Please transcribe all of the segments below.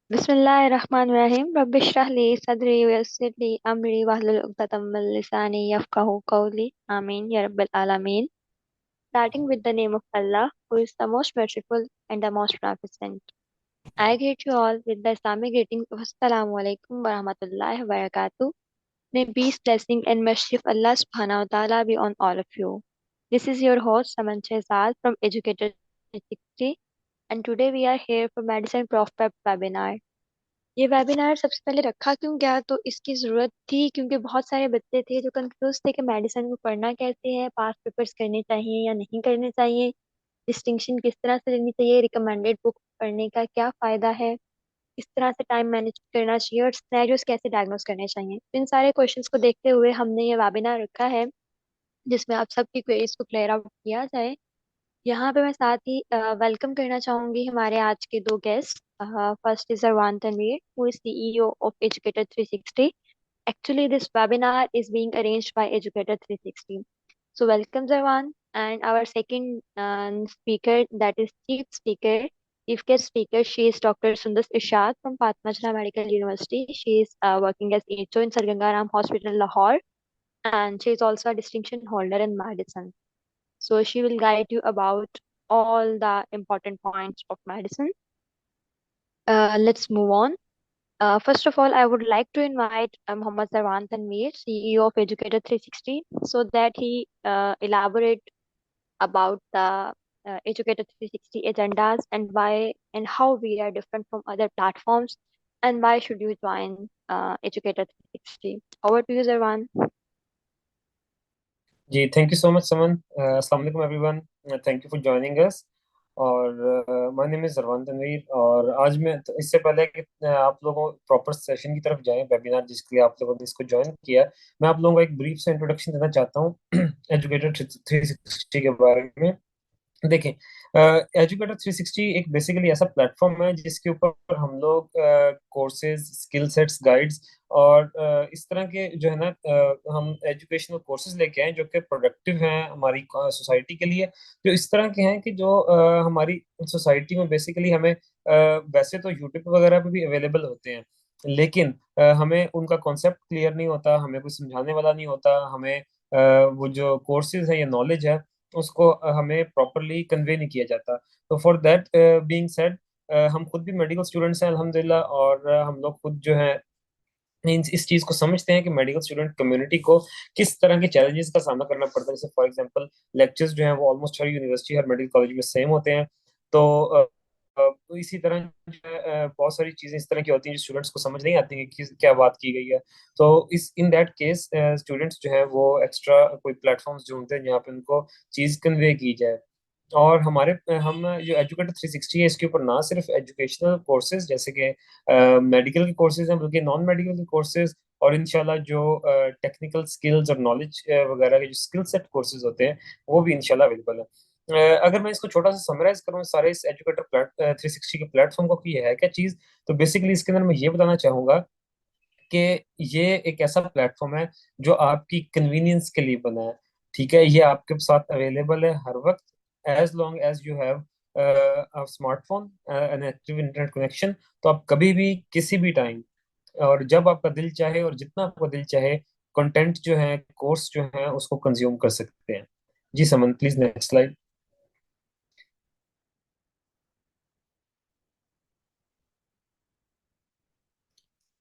बिस्मिल्लाहिर्रहमानिर्रहीम रब्बिश्रह ली सदरी वयस्सिर ली अमरी वहलुल उक़दतम मिन लिसानी यफ़क़हू क़ौली आमीन या रब्बल आलमीन. Starting with the name of Allah, who is the most merciful and the most beneficent. I greet you all with the Islamic greetings of Assalamu alaikum wa rahmatullahi wa barakatuh. May peace, blessing, and mercy of Allah subhanahu wa ta'ala be on all of you. This is your host Saman Shehzad from Educator 360, and today we are here for Medicine Prof Prep webinar. ये webinar सबसे पहले रखा क्यों गया, तो इसकी ज़रूरत थी क्योंकि बहुत सारे बच्चे थे जो कंफ्यूज थे कि मेडिसिन में पढ़ना कैसे है, पास पेपर्स करने चाहिए या नहीं करने चाहिए, डिस्टिंक्शन किस तरह से लेनी चाहिए, रिकमेंडेड बुक पढ़ने का क्या फ़ायदा है, किस तरह से टाइम मैनेज करना चाहिए और सिनेरियोज कैसे डायग्नोस करने चाहिए. तो इन सारे क्वेश्चंस को देखते हुए हमने ये वेबिनार रखा है जिसमें आप सबकी क्वेरीज को क्लियर आउट किया जाए. यहाँ पे मैं साथ ही वेलकम करना चाहूंगी हमारे आज के दो guest. First is Arwan Tanveer, who is CEO of Educator 360. Actually, this webinar is being arranged by Educator 360. So, welcome, Zarwan. And our second speaker, that is Chief Guest Speaker, she is Dr. Sundar Irshad from Fatma Jana Medical University. She is working as HO in Sargangaram Hospital, Lahore, and she is also a distinction holder in medicine. So, she will guide you about all the important points of medicine. Let's move on. First of all, I would like to invite Mohammad Zarwan Tanveer, CEO of Educator 360, so that he elaborate about the Educator 360 agendas and why and how we are different from other platforms and why should you join Educator 360. Over to you, Zarwan. जी thank you so much Saman. अस्सलाम वालेकुम everyone. Thank you for joining us. और my name is Sarwan Tanveer. और आज मैं तो इससे पहले कि आप लोगों प्रॉपर सेशन की तरफ जाएं, वेबिनार जिसके लिए आप लोगों ने इसको ज्वाइन किया, मैं आप लोगों को एक ब्रीफ से इंट्रोडक्शन देना चाहता हूँ एजुकेटर 360 के बारे में. देखें, एजुकेटर 360 एक बेसिकली ऐसा प्लेटफॉर्म है जिसके ऊपर हम लोग कोर्सेज, स्किल सेट्स, गाइड्स और इस तरह के जो है ना, हम एजुकेशनल कोर्सेज लेके आए जो कि प्रोडक्टिव हैं हमारी सोसाइटी के लिए. जो इस तरह के हैं कि जो हमारी सोसाइटी में बेसिकली हमें वैसे तो यूट्यूब वगैरह पे भी अवेलेबल होते हैं, लेकिन हमें उनका कॉन्सेप्ट क्लियर नहीं होता, हमें कोई समझाने वाला नहीं होता, हमें वो जो कोर्सेज है या नॉलेज है उसको हमें प्रॉपरली कन्वे नहीं किया जाता. तो फॉर दैट बीइंग सेड, हम खुद भी मेडिकल स्टूडेंट्स हैं अल्हम्दुलिल्लाह. और हम लोग खुद जो है इस चीज को समझते हैं कि मेडिकल स्टूडेंट कम्युनिटी को किस तरह के चैलेंजेस का सामना करना पड़ता है. जैसे फॉर एग्जांपल लेक्चर्स जो हैं वो ऑलमोस्ट हर यूनिवर्सिटी, हर मेडिकल कॉलेज में सेम होते हैं. तो तो इसी तरह जो है, बहुत सारी चीजें इस तरह की होती हैं जो स्टूडेंट्स को समझ नहीं आती हैं कि क्या बात की गई है. तो इस इन दैट केस स्टूडेंट्स जो है वो एक्स्ट्रा कोई प्लेटफॉर्म्स ढूंढते हैं जहाँ पे उनको चीज कन्वे की जाए. और हम जो एजुकेटर 360 है इसके ऊपर ना सिर्फ एजुकेशनल कोर्सेज जैसे कि मेडिकल के कोर्सेज हैं, बल्कि नॉन मेडिकल के कोर्सेज और इंशाल्लाह जो टेक्निकल स्किल्स और नॉलेज वगैरह के जो स्किल सेट कोर्सेज होते हैं वो भी इंशाल्लाह अवेलेबल है. अगर मैं इसको छोटा सा समराइज करूँ सारे इस एजुकेटर 360 के प्लेटफॉर्म को कि ये है क्या चीज़, तो बेसिकली इसके अंदर मैं ये बताना चाहूंगा कि ये एक ऐसा प्लेटफॉर्म है जो आपकी कन्वीनियंस के लिए बना है. ठीक है, ये आपके साथ अवेलेबल है हर वक्त, as long as you have a smartphone an active internet connection. तो आप कभी भी किसी भी टाइम और जब आपका दिल चाहे और जितना आपका दिल चाहे कंटेंट जो है, कोर्स जो है उसको कंज्यूम कर सकते हैं. जी समन, प्लीज नेक्स्ट स्लाइड.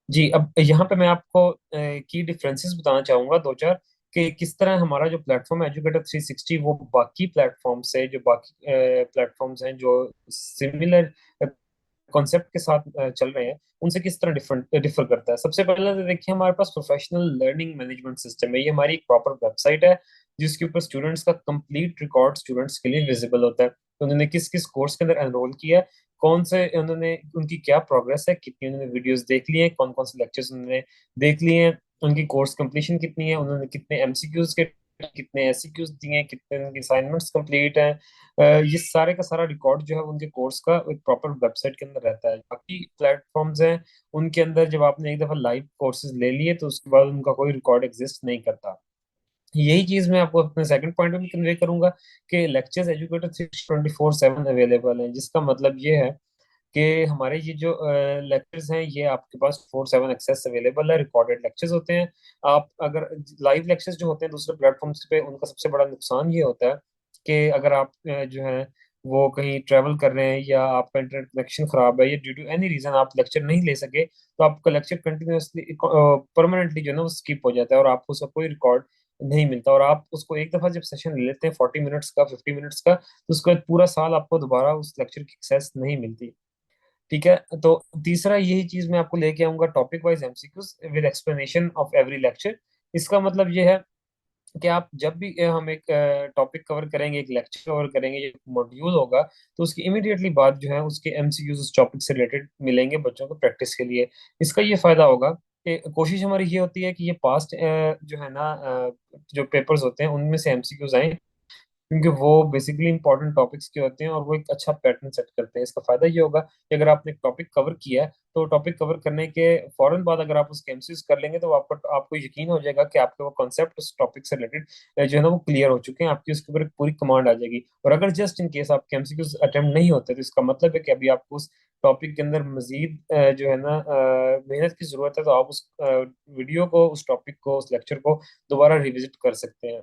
जी, अब यहाँ पे मैं आपको की डिफरेंसेस बताना चाहूंगा दो चार, कि किस तरह हमारा जो प्लेटफॉर्म है एजुकेटर 360 वो बाकी प्लेटफॉर्म से, जो बाकी प्लेटफॉर्म्स हैं जो सिमिलर कॉन्सेप्ट के साथ चल रहे हैं, उनसे किस तरह डिफर करता है. सबसे पहले तो देखिए, हमारे पास प्रोफेशनल लर्निंग मैनेजमेंट सिस्टम है. ये हमारी एक प्रॉपर वेबसाइट है जिसके ऊपर स्टूडेंट्स का कंप्लीट रिकॉर्ड स्टूडेंट्स के लिए विजिबल होता है. तो उन्होंने किस किस कोर्स के अंदर एनरोल किया है, कौन से उन्होंने, उनकी क्या प्रोग्रेस है, कितनी उन्होंने वीडियोस देख लिए हैं, कौन कौन से लेक्चर्स उन्होंने देख लिए हैं, उनकी कोर्स कंप्लीशन कितनी है, उन्होंने कितने एमसीक्यूज के, कितने एससीक्यूज दिए हैं, कितने उनकी असाइनमेंट्स कंप्लीट हैं. ये सारे का सारा रिकॉर्ड जो है उनके कोर्स का एक प्रॉपर वेबसाइट के अंदर रहता है. बाकी प्लेटफॉर्म्स हैं उनके अंदर जब आपने एक दफा लाइव कोर्सेज ले लिए तो उसके बाद उनका कोई रिकॉर्ड एग्जिस्ट नहीं करता. यही चीज मैं आपको अपने सेकंड पॉइंट में कन्वे करूंगा कि लेक्चर्स एजुकेटर 324/7 अवेलेबल हैं, जिसका मतलब ये है कि हमारे ये जो लेक्चर्स हैं ये आपके पास 4/7 एक्सेस अवेलेबल है, रिकॉर्डेड लेक्चर्स होते हैं। आप अगर लाइव लेक्चर्स जो होते हैं दूसरे प्लेटफॉर्म्स पे, उनका सबसे बड़ा नुकसान ये होता है कि अगर आप जो है वो कहीं ट्रैवल कर रहे हैं या आपका इंटरनेट कनेक्शन खराब है या ड्यू टू एनी रीजन आप लेक्चर नहीं ले सके, तो आपका लेक्चर कंटिन्यूअसली परमानेंटली जो है ना वो स्किप हो जाता है और आपको उसका कोई रिकॉर्ड नहीं मिलता। और आप उसको एक दफा जब सेशन ले लेते हैं 40 मिनट्स का, 50 मिनट्स का, तो उसके बाद पूरा साल आपको दोबारा उस लेक्चर की एक्सेस नहीं मिलती। ठीक है। तो तीसरा यही चीज मैं आपको लेके आऊंगा, topic wise MCQs with explanation of every lecture. इसका मतलब ये है कि आप जब भी हम एक टॉपिक कवर करेंगे, एक लेक्चर कवर करेंगे, एक मॉड्यूल होगा, तो उसकी इमीडिएटली बाद जो है उसके एमसीक्यूज उस टॉपिक से रिलेटेड मिलेंगे बच्चों को प्रैक्टिस के लिए। इसका ये फायदा होगा कि कोशिश हमारी ये होती है कि ये पास्ट जो है ना जो पेपर्स होते हैं उनमें से एमसीक्यूज आए, क्योंकि वो बेसिकली इंपॉर्टेंट टॉपिक्स के होते हैं और वो एक अच्छा पैटर्न सेट करते हैं। इसका फायदा ये होगा कि अगर आपने एक टॉपिक कवर किया है तो टॉपिक कवर करने के फौरन बाद अगर आप उसके एमसीज कर लेंगे तो आपको यकीन हो जाएगा कि आपके वो कॉन्सेप्ट उस टॉपिक से रिलेटेड जो है ना वो क्लियर हो चुके हैं, आपकी उसके ऊपर एक पूरी कमांड आ जाएगी। और अगर जस्ट इन केस आपके एमसीक्यूज अटेम्प्ट नहीं होते तो इसका मतलब है कि अभी आपको उस टॉपिक के अंदर मजीद जो है ना मेहनत की जरूरत है, तो आप उस वीडियो को, उस टॉपिक को, उस लेक्चर को दोबारा रिविजिट कर सकते हैं।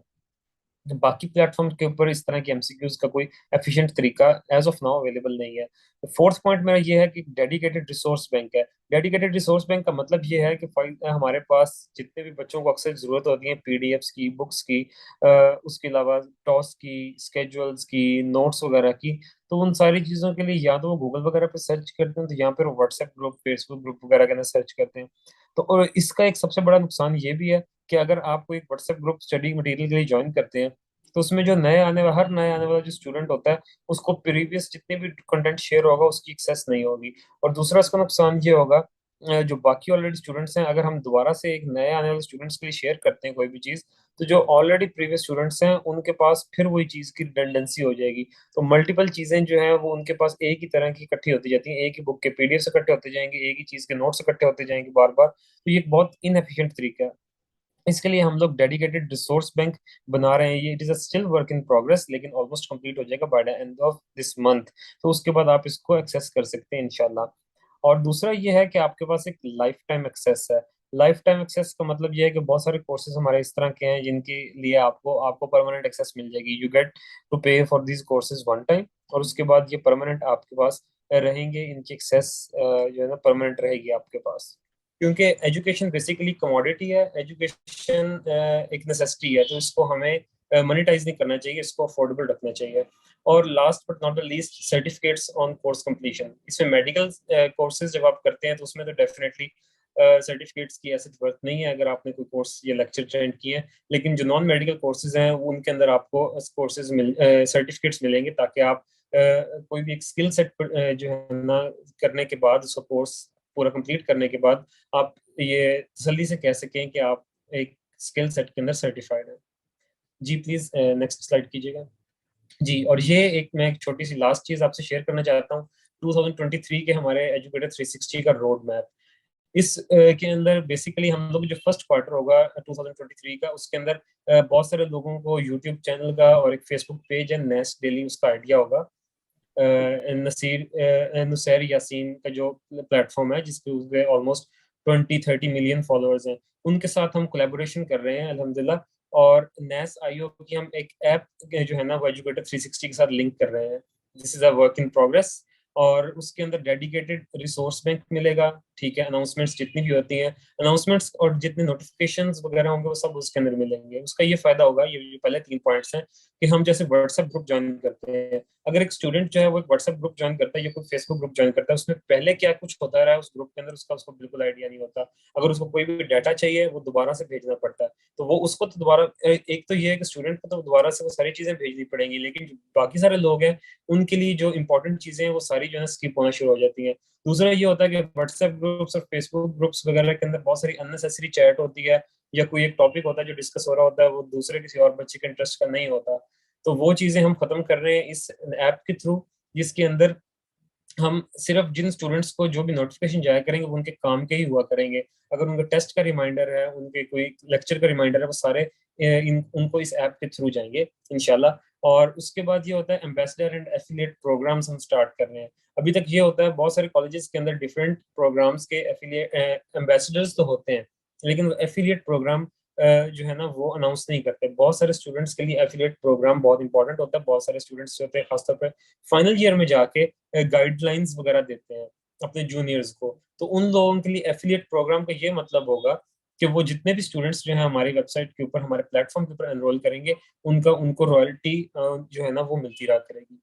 बाकी प्लेटफॉर्म के ऊपर इस तरह के एमसीक्यूज का कोई एफिशिएंट तरीका एज ऑफ नाउ अवेलेबल नहीं है। फोर्थ पॉइंट मेरा ये है कि डेडिकेटेड रिसोर्स बैंक है। डेडिकेटेड रिसोर्स बैंक का मतलब ये है कि हमारे पास जितने भी बच्चों को अक्सर जरूरत होती है पीडीएफ्स की, बुक्स की, उसके अलावा टॉस की, स्केजुअल्स की, नोट्स वगैरह की, तो उन सारी चीज़ों के लिए या तो वो गूगल वगैरह पे सर्च करते हैं, तो या फिर व्हाट्सएप ग्रुप, फेसबुक ग्रुप वगैरह के अंदर सर्च करते हैं। तो और इसका एक सबसे बड़ा नुकसान ये भी है कि अगर आप कोई व्हाट्सएप ग्रुप स्टडी मटेरियल के लिए ज्वाइन करते हैं, तो उसमें जो हर नए आने वाला जो स्टूडेंट होता है उसको प्रीवियस जितने भी कंटेंट शेयर होगा उसकी एक्सेस नहीं होगी। और दूसरा इसका नुकसान ये होगा, जो बाकी ऑलरेडी स्टूडेंट्स हैं, अगर हम दोबारा से एक नए आने वाले स्टूडेंट्स के लिए शेयर करते हैं कोई भी चीज़, तो जो ऑलरेडी प्रीवियस स्टूडेंट्स हैं उनके पास फिर वही चीज़ की रिडंडेंसी हो जाएगी। तो मल्टीपल चीज़ें जो हैं वो उनके पास एक ही तरह की इकट्ठी होती जाती हैं, एक ही बुक के पीडीएफ से इकट्ठे होते जाएंगे, एक ही चीज़ के नोट्स इकट्ठे होते जाएंगे बार बार। तो ये एक बहुत इनएफिशिएंट तरीका है। इसके लिए हम लोग डेडिकेटेड रिसोर्स बैंक बना रहे हैं। ये it is a still work in progress, लेकिन ऑलमोस्ट कंप्लीट हो जाएगा by the end of this month. तो उसके बाद आप इसको एक्सेस कर सकते हैं इंशाल्लाह। और दूसरा ये है कि आपके पास एक लाइफ टाइम एक्सेस है। लाइफ टाइम एक्सेस का मतलब ये है कि बहुत सारे कोर्सेज हमारे इस तरह के हैं जिनके लिए आपको आपको परमानेंट एक्सेस मिल जाएगी। यू गेट टू पे for these courses one time, और उसके बाद ये परमानेंट आपके पास रहेंगे। इनकी एक्सेस जो है ना परमानेंट रहेगी आपके पास, क्योंकि एजुकेशन बेसिकली कमोडिटी है। एजुकेशन एक नेसेसिटी है, तो इसको हमें मोनेटाइज नहीं करना चाहिए, इसको अफोर्डेबल रखना चाहिए। और last but not the least, certificates on course completion. इसमें मेडिकल कोर्सेज जब आप करते हैं तो उसमें तो डेफिनेटली सर्टिफिकेट्स की ऐसी जरूरत नहीं है अगर आपने कोई कोर्स या लेक्चर अटेंड किए हैं। लेकिन जो नॉन मेडिकल कोर्सेज हैं उनके अंदर आपको कोर्सेज सर्टिफिकेट्स मिलेंगे, ताकि आप कोई भी एक स्किल सेट जो है ना करने के बाद, उसका कोर्स पूरा कंप्लीट करने के बाद, आप ये तसल्ली से कह सकें कि आप एक स्किल सेट के अंदर सर्टिफाइड हैं। जी प्लीज नेक्स्ट स्लाइड कीजिएगा। जी, और ये एक छोटी सी लास्ट चीज आपसे शेयर करना चाहता हूँ। 2023 के हमारे एजुकेटर 360 का रोड मैप, इस के अंदर बेसिकली हम लोग जो फर्स्ट क्वार्टर होगा 2023 का, उसके अंदर बहुत सारे लोगों को यूट्यूब चैनल का और एक फेसबुक पेज है नेस्ट डेली, उसका आइडिया होगा। नुसैर यासीन का जो प्लेटफॉर्म है जिसपे ऑलमोस्ट 20-30 मिलियन फॉलोअर्स हैं, उनके साथ हम कोलेबोरेशन कर रहे हैं अल्हम्दुलिल्लाह। और नेस आईओ की हम एक ऐप जो है ना वो एजुकेटर 360 के साथ लिंक कर रहे हैं। This is a work in progress. और उसके अंदर डेडिकेटेड रिसोर्स बैंक मिलेगा। ठीक है, अनाउंसमेंट्स जितनी भी होती हैं, अनाउंसमेंट्स और जितने नोटिफिकेशंस वगैरह होंगे वो सब उसके अंदर मिलेंगे। उसका ये फायदा होगा, ये पहले 3 पॉइंट्स हैं, कि हम जैसे व्हाट्सएप ग्रुप ज्वाइन करते हैं, अगर एक स्टूडेंट जो है वो एक व्हाट्सएप ग्रुप ज्वाइन करता है या कोई फेसबुक ग्रुप ज्वाइन करता है, उसमें पहले क्या कुछ होता रहा है उस ग्रुप के अंदर उसका उसको बिल्कुल आइडिया नहीं होता। अगर उसको कोई भी डाटा चाहिए वो दोबारा से भेजना पड़ता है, तो वो उसको तो दोबारा एक तो ये है कि स्टूडेंट को तो दोबारा से वो सारी चीजें भेजनी पड़ेंगी, लेकिन जो बाकी सारे लोग हैं उनके लिए जो इंपॉर्टेंट चीजें हैं वो सारी जो है स्किप होना शुरू हो जाती हैं। दूसरा ये होता है कि व्हाट्सएप ग्रुप्स और फेसबुक ग्रुप्स वगैरह के अंदर बहुत सारी अननेसेसरी चैट होती है, या कोई एक टॉपिक होता है जो डिस्कस हो रहा होता है वो दूसरे किसी और बच्चे के इंटरेस्ट का नहीं होता। तो वो चीजें हम खत्म कर रहे हैं इस ऐप के थ्रू, जिसके अंदर हम सिर्फ जिन स्टूडेंट्स को जो भी नोटिफिकेशन जाया करेंगे वो उनके काम के ही हुआ करेंगे। अगर उनका टेस्ट का रिमाइंडर है, उनके कोई लेक्चर का रिमाइंडर है, वो सारे उनको इस ऐप के थ्रू जाएंगे इंशाल्लाह। और उसके बाद ये होता है एम्बेसडर एंड एफिलिएट प्रोग्राम्स हम स्टार्ट कर रहे हैं। अभी तक ये होता है बहुत सारे कॉलेजेस के अंदर डिफरेंट प्रोग्राम्स के एफिलिएट एम्बेसडर्स तो होते हैं, लेकिन एफिलिएट प्रोग्राम जो है ना वो अनाउंस नहीं करते। बहुत सारे स्टूडेंट्स के लिए एफिलिएट प्रोग्राम बहुत इंपॉर्टेंट होता है। बहुत सारे स्टूडेंट्स जो होते हैं खासतौर पर फाइनल ईयर में जाके गाइडलाइंस वगैरह देते हैं अपने जूनियर्स को। तो उन लोगों के लिए एफिलिएट प्रोग्राम का ये मतलब होगा कि वो जितने भी स्टूडेंट्स जो है हमारी वेबसाइट के ऊपर, हमारे प्लेटफॉर्म के ऊपर एनरोल करेंगे, उनको रॉयल्टी जो है ना वो मिलती रहा करेगी।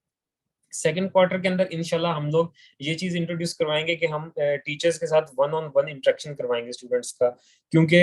सेकेंड क्वार्टर के अंदर इंशाल्लाह हम लोग ये चीज इंट्रोड्यूस करवाएंगे कि हम टीचर्स के साथ वन ऑन वन इंटरेक्शन करवाएंगे स्टूडेंट्स का। क्योंकि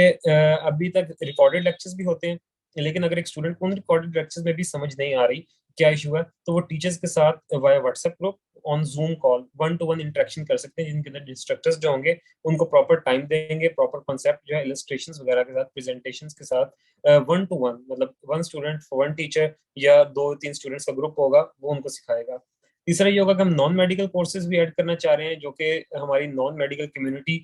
अभी तक रिकॉर्डेड लेक्चर्स भी होते हैं, लेकिन अगर एक स्टूडेंट को उन रिकॉर्डेड लेक्चर्स में भी समझ नहीं आ रही क्या इशू है, तो वो टीचर्स के साथ via WhatsApp group on zoom call one two one interaction कर सकते हैं, जिनके अंदर इंस्ट्रक्टर्स जो होंगे उनको प्रॉपर टाइम देंगे, प्रॉपर कॉन्सेप्ट जो है इलस्ट्रेशन वगैरह के साथ, प्रेजेंटेशन के साथ वन टू वन, मतलब वन स्टूडेंट वन टीचर या दो तीन स्टूडेंट्स का ग्रुप होगा, वो उनको सिखाएगा। तीसरा ये होगा कि हम नॉन मेडिकल कोर्सेज भी ऐड करना चाह रहे हैं, जो कि हमारी नॉन मेडिकल कम्युनिटी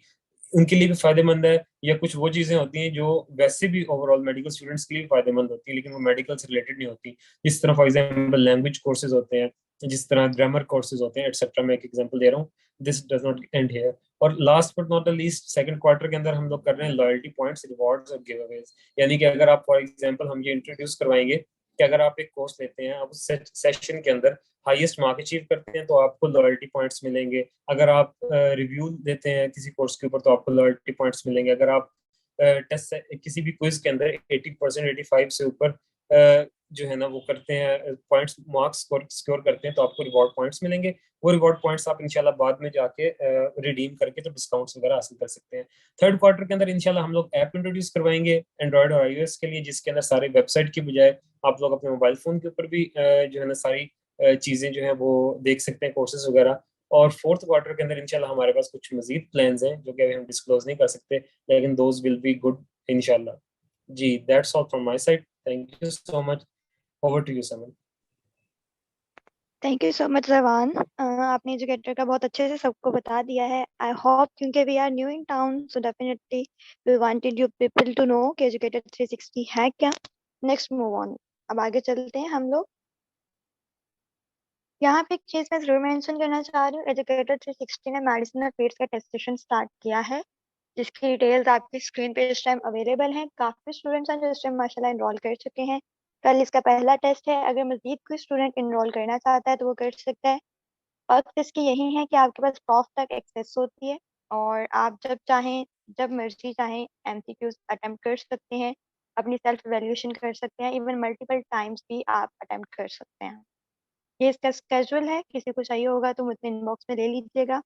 उनके लिए भी फायदेमंद है, या कुछ वो चीजें होती हैं जो वैसे भी ओवरऑल मेडिकल स्टूडेंट्स के लिए फायदेमंद होती है लेकिन वो मेडिकल से रिलेटेड नहीं होती। जिस तरह फॉर एग्जांपल लैंग्वेज कोर्सेज होते हैं, जिस तरह ग्रामर कोर्सेज होते हैं, एटसेट्रा। मैं एक एग्जांपल दे रहा हूँ, this does not end here. और last but not the least, second quarter के अंदर हम लोग कर रहे हैं लॉयल्टी पॉइंट्स, रिवॉर्ड्स और गिव अवेज। यानी कि अगर आप फॉर एग्जांपल हम ये इंट्रोड्यूस करवाएंगे कि अगर आप एक कोर्स लेते हैं, आप उस सेशन के अंदर हाईएस्ट मार्क अचीव करते हैं तो आपको लॉयल्टी पॉइंट्स मिलेंगे। अगर आप रिव्यू देते हैं किसी कोर्स के ऊपर तो आपको लॉयल्टी पॉइंट्स मिलेंगे। अगर आप टेस्ट किसी भी क्विज के अंदर 80% 85 से ऊपर जो है ना वो करते हैं, पॉइंट्स मार्क्स स्कोर करते हैं, तो आपको रिवॉर्ड पॉइंट्स मिलेंगे। वो रिवॉर्ड पॉइंट्स आप इंशाल्लाह बाद में जाके रिडीम करके तो डिस्काउंट्स वगैरह हासिल कर सकते हैं। थर्ड क्वार्टर के अंदर इंशाल्लाह हम लोग ऐप इंट्रोड्यूस करवाएंगे एंड्रॉइड और आईओएस के लिए, जिसके अंदर सारे वेबसाइट की बजाय आप लोग अपने मोबाइल फोन के ऊपर भी जो है ना सारी चीजें जो है वो देख सकते हैं, कोर्सेज वगैरह। और फोर्थ क्वार्टर के अंदर इंशाल्लाह हमारे पास कुछ मजीद प्लान्स हैं जो कि अभी हम डिस्क्लोज नहीं कर सकते, लेकिन दोज विल बी गुड इंशाल्लाह। जी, that's all from my side. Thank you so much. Over to you Saman. Thank you so much Zarwan. आपने एजुकेटर का बहुत अच्छे से सबको बता दिया है। आई होप, क्योंकि we are new in town, so definitely we wanted you people to know कि एजुकेटर 360 है क्या। Next move on. अब आगे चलते हैं हम लोग। यहाँ पे एक चीज मैं जरूर मेंशन करना चाह रही हूँ, एजुकेटर 360 ने मेडिसिन और पेड्स का टेस्टेशन स्टार्ट किया है, जिसकी डिटेल्स आपकी स्क्रीन पे इस टाइम अवेलेबल हैं। काफी स्टूडेंट्स हैं जो इस टाइम माशाल्लाह इनरोल कर चुके हैं। कल इसका पहला टेस्ट है। अगर मजीद कोई स्टूडेंट इनरोल करना चाहता है तो वो कर सकता है। फर्स्ट इसकी यही है कि आपके पास प्रॉफ तक एक्सेस होती है, और आप जब चाहें, जब मर्जी चाहें एमसीक्यूज अटेम्प्ट कर सकते हैं, अपनी सेल्फ एवेल्यूएशन कर सकते हैं, इवन मल्टीपल टाइम्स भी आप अटेम्प्ट कर सकते हैं। ये इसका स्केजुअल है, किसी को चाहिए होगा तो मुझसे इनबॉक्स में ले लीजिएगा।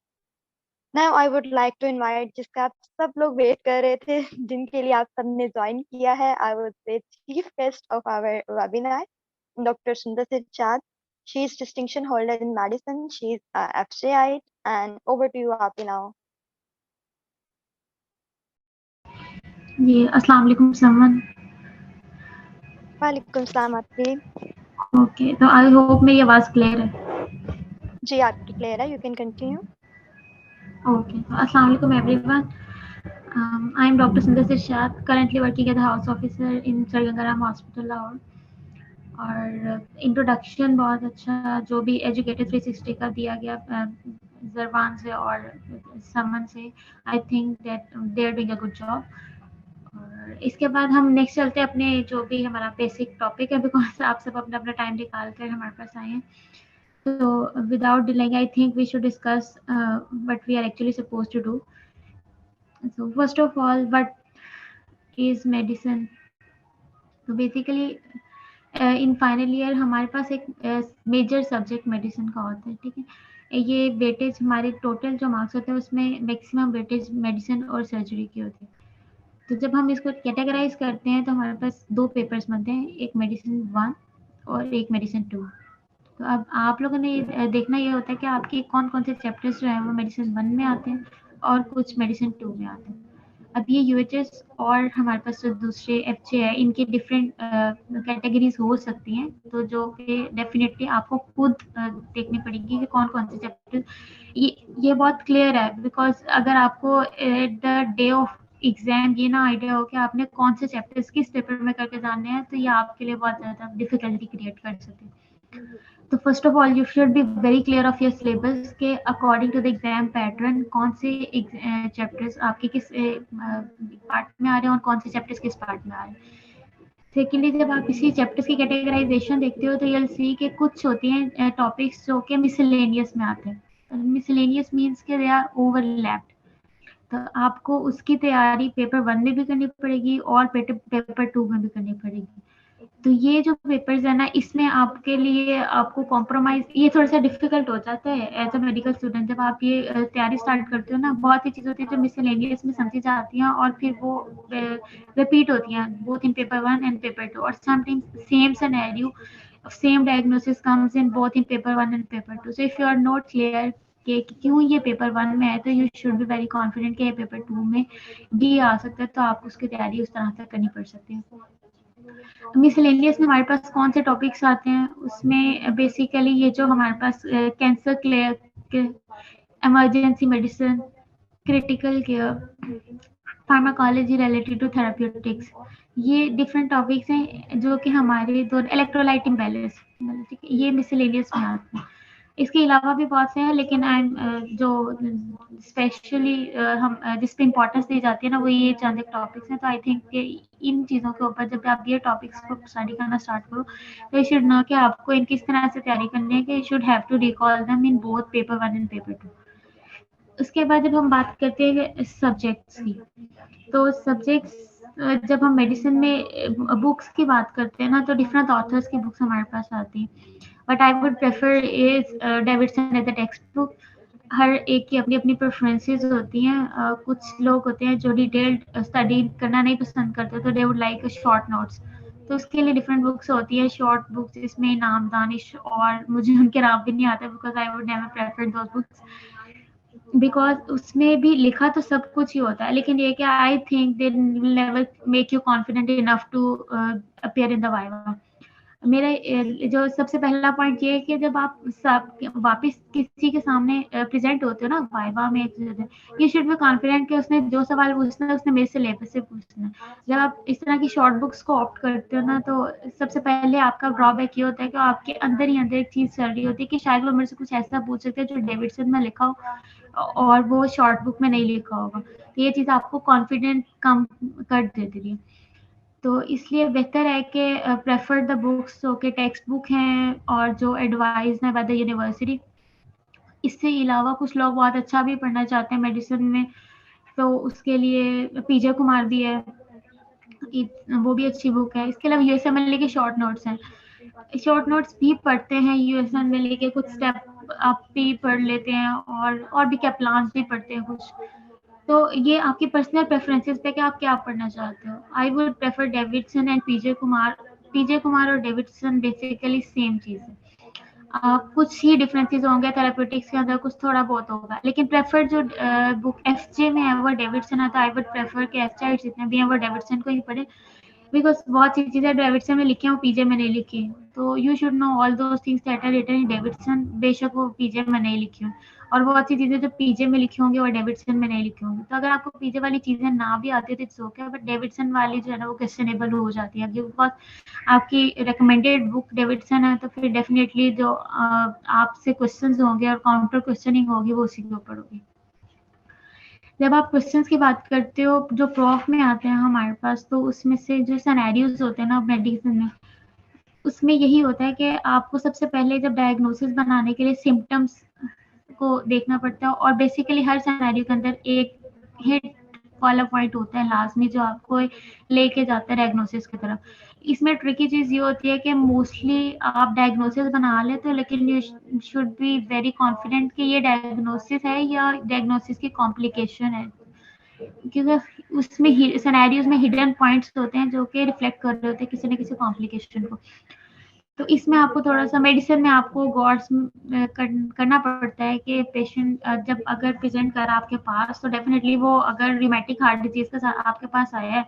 Now I would like to invite, जिसका आप सब लोग वेट कर रहे थे, जिनके लिए आप सबने ज्वाइन किया है, I would say chief guest of our webinar, Dr. Sundar Chad. She is distinction holder in medicine. She is FCI, and over to you, Api now. जी अस्सलाम वालेकुम समन। वालेकुम सलाम आती। ओके, तो आई होप मेरी आवाज़ क्लियर है। जी आपकी क्लियर है, यू कैन कंटिन्यू। ओके, तो अस्सलाम वालेकुम everyone. I am doctor Sundar Sirshad, currently working as house officer in sir Gangaram hospital Lahore. और इंट्रोडक्शन बहुत अच्छा जो भी एजुकेटर 360 का दिया गया जरबान से और समन से, I think that they are doing a good job. और इसके बाद हम नेक्स्ट चलते हैं अपने जो भी हमारा बेसिक टॉपिक है, बिकॉज आप सब अपना अपना टाइम निकाल कर हमारे पास आए हैं। So without delaying, I think we should discuss what we are actually supposed to do. So first of all, what is medicine? तो बेसिकली इन फाइनल ईयर हमारे पास एक मेजर सब्जेक्ट मेडिसिन का होता है, ठीक है। ये वेटेज हमारे टोटल जो मार्क्स होते हैं उसमें मैक्सिमम वेटेज मेडिसिन और सर्जरी की होती है। तो जब हम इसको कैटेगराइज करते हैं तो हमारे पास दो पेपर्स बनते हैं, एक मेडिसिन 1 और एक मेडिसिन 2। तो अब आप लोगों ने देखना ये होता है कि आपके कौन-कौन से चैप्टर्स जो हैं वो मेडिसिन 1 में आते हैं और कुछ मेडिसिन 2 में आते हैं। अब ये यूएचएस और हमारे पास जो दूसरे एफजे है, इनकी डिफरेंट कैटेगरीज हो सकती हैं, तो जो कि डेफिनेटली आपको खुद देखनी पड़ेगी कि कौन-कौन से चैप्टर। ये बहुत क्लियर है, बिकॉज़ अगर आपको at the day of exam ये ना आइडिया हो कि आपने कौन से चैप्टर्स किस पेपर में करके जाने हैं, तो ये आपके लिए बहुत ज़्यादा डिफिकल्टी क्रिएट कर सकते हैं। तो first of all you should be very clear of your syllabus के according to the exam pattern कौन से चैप्टर्स आपके किस पार्ट में आ रहे हैं और कौन से चैप्टर्स किस पार्ट में आ रहे हैं। सेकेंडली, जब आप इसी चैप्टर्स की कैटेगराइजेशन देखते हो तो यूल सी के कुछ होती हैं टॉपिक्स जो कि मिसलेनियस में आते हैं। मिसलेनियस मीन्स के दे आर ओवरलैप्ड, तो आपको उसकी तैयारी पेपर 1 में भी करनी पड़ेगी और पेपर 2 में भी करनी पड़ेगी। तो ये जो पेपर्स है ना, इसमें आपके लिए आपको कॉम्प्रोमाइज ये थोड़ा सा डिफिकल्ट हो जाता है एज अ मेडिकल स्टूडेंट। जब आप ये तैयारी स्टार्ट करते हो ना, बहुत सी चीज़ होती है जो मिसलेनियस में समझी जाती हैं और फिर वो रिपीट होती हैं both in paper 1 and paper 2, और sometimes same scenario same diagnosis comes in both in paper 1 and paper 2। So if you are not clear कि क्यों ये पेपर 1 में है, तो you should be very confident कि ये पेपर 2 में भी आ सकता है, तो आपको उसकी तैयारी उस तरह से करनी पड़ सकती है। मिसलेनियस में हमारे पास कौन से टॉपिक्स आते हैं, उसमें बेसिकली ये जो हमारे पास cancer care, emergency medicine, critical care, pharmacology related to therapeutics, ये डिफरेंट टॉपिक्स हैं जो कि हमारे दो इलेक्ट्रोलाइट इम्बैलेंस, ये मिसलेनियस में आते हैं। इसके अलावा भी बहुत से हैं, लेकिन आई एम जो स्पेशली हम जिस पे इम्पोर्टेंस दी जाती है ना, वो ये चंद टॉपिक्स हैं। तो आई थिंक इन चीज़ों के ऊपर जब आप ये टॉपिक्स को स्टडी करना स्टार्ट करो, तो यू शुड नो कि आपको इनकी इस तरह से तैयारी करनी है कि you should have to recall them in both paper 1 and paper 2। उसके बाद जब हम बात करते हैं सब्जेक्ट्स की, तो सब्जेक्ट्स जब हम मेडिसिन में बुक्स की बात करते हैं ना, तो डिफरेंट ऑथर्स की बुक्स हमारे पास आती हैं। But I would prefer is Davidson as a textbook. हर एक की अपनी अपनी प्रेफरेंसेस होती हैं। कुछ लोग होते हैं जो डिटेल्ड स्टडी करना नहीं पसंद करते, तो they would like short notes, तो उसके लिए डिफरेंट बुक्स होती है। शॉर्ट बुक्स जिसमें नाम दानिश, और मुझे उनके नाम भी नहीं आता because I would never prefer those books, because उसमें भी लिखा तो सब कुछ ही होता है, लेकिन ये कि I think they will never make you confident enough to appear in the viva. मेरा जो सबसे पहला पॉइंट ये है कि जब आप सब वापस किसी के सामने प्रेजेंट होते हो ना वाइवा में, यू शुड बी कॉन्फिडेंट कि उसने जो सवाल पूछना है उसने मेरे सिलेबस से पूछना है। जब आप इस तरह की शॉर्ट बुक्स को ऑप्ट करते हो ना, तो सबसे पहले आपका ड्रॉबैक ये होता है कि आपके अंदर ही अंदर एक चीज चल रही होती है कि शायद वो मेरे से कुछ ऐसा पूछ सकते हैं जो डेविडसन में लिखा हो और वो शॉर्ट बुक में नहीं लिखा होगा। तो ये चीज आपको कॉन्फिडेंट कम कर देती है। तो इसलिए बेहतर है कि प्रेफर द बुक्स जो कि टेक्स्ट बुक हैं और जो एडवाइज है बाय द यूनिवर्सिटी। इससे अलावा कुछ लोग बहुत अच्छा भी पढ़ना चाहते हैं मेडिसिन में, तो उसके लिए पीजे कुमार भी है, वो भी अच्छी बुक है। इसके अलावा यूएसएमएल के शॉर्ट नोट्स हैं, शॉर्ट नोट्स भी पढ़ते हैं। यूएसएमएल के कुछ स्टेप आप भी पढ़ लेते हैं, और भी क्या प्लान्स भी पढ़ते हैं कुछ। तो ये आपकी पर्सनल प्रेफरेंसेस पे कि आप क्या पढ़ना चाहते हो। I would prefer Davidson and PJ Kumar. PJ Kumar और डेविडसन बेसिकली सेम चीज है। कुछ ही डिफरेंसेस होंगे थेराप्यूटिक्स के अंदर, कुछ थोड़ा बहुत होगा, लेकिन प्रेफर जो बुक एफजे में है वो डेविडसन है। तो आई वुड प्रेफर कि एफजाइड जितने भी हैं वो डेविडसन को ही पढ़े, बिकॉज बहुत सी चीजें डेविडसन में लिखी हैं वो पीजे में नहीं लिखी। तो you should know all those things that are written in Davidson, बेशक वो पीजे में नहीं लिखी हो, और बहुत सी चीजें जो पीजे में लिखी होंगी वो डेविडसन में नहीं लिखी होंगी। तो अगर आपको पीजे वाली चीजें ना भी आती है तो इट्स ओके, बट डेविडसन वाली जो है ना वो क्वेश्चनेबल हो जाती है, बिकॉज आपकी रिकमेंडेड बुक डेविडसन है। तो फिर डेफिनेटली जो आपसे क्वेश्चंस होंगे और काउंटर क्वेश्चनिंग होगी वो उसी के ऊपर होगी। जब आप क्वेश्चंस की बात करते हो जो प्रॉफ में आते हैं हमारे पास, तो उसमें से जो सिनेरियोज होते हैं ना मेडिसिन में, उसमें यही होता है कि आपको सबसे पहले जब डायग्नोसिस बनाने के लिए सिम्टम्स को देखना पड़ता है, और बेसिकली हर सिनेरियो के अंदर एक हिट वाला पॉइंट होता है लास्ट में जो आपको लेके जाता है डायग्नोसिस की तरफ। इसमें ट्रिकी चीज ये होती है कि मोस्टली आप डायग्नोसिस बना लेते हो, लेकिन you should be very confident कि ये डायग्नोसिस है या डायग्नोसिस की कॉम्प्लिकेशन है, क्योंकि उसमें सिनेरियोज में हिडन पॉइंट्स होते हैं जो कि रिफ्लेक्ट कर रहे होते हैं किसी न किसी कॉम्प्लिकेशन को। तो इसमें आपको थोड़ा सा मेडिसिन में आपको गौर करना पड़ता है कि पेशेंट जब अगर प्रेजेंट कर आपके पास, तो डेफिनेटली वो अगर रिमेटिक हार्ट डिजीज के साथ आपके पास आया है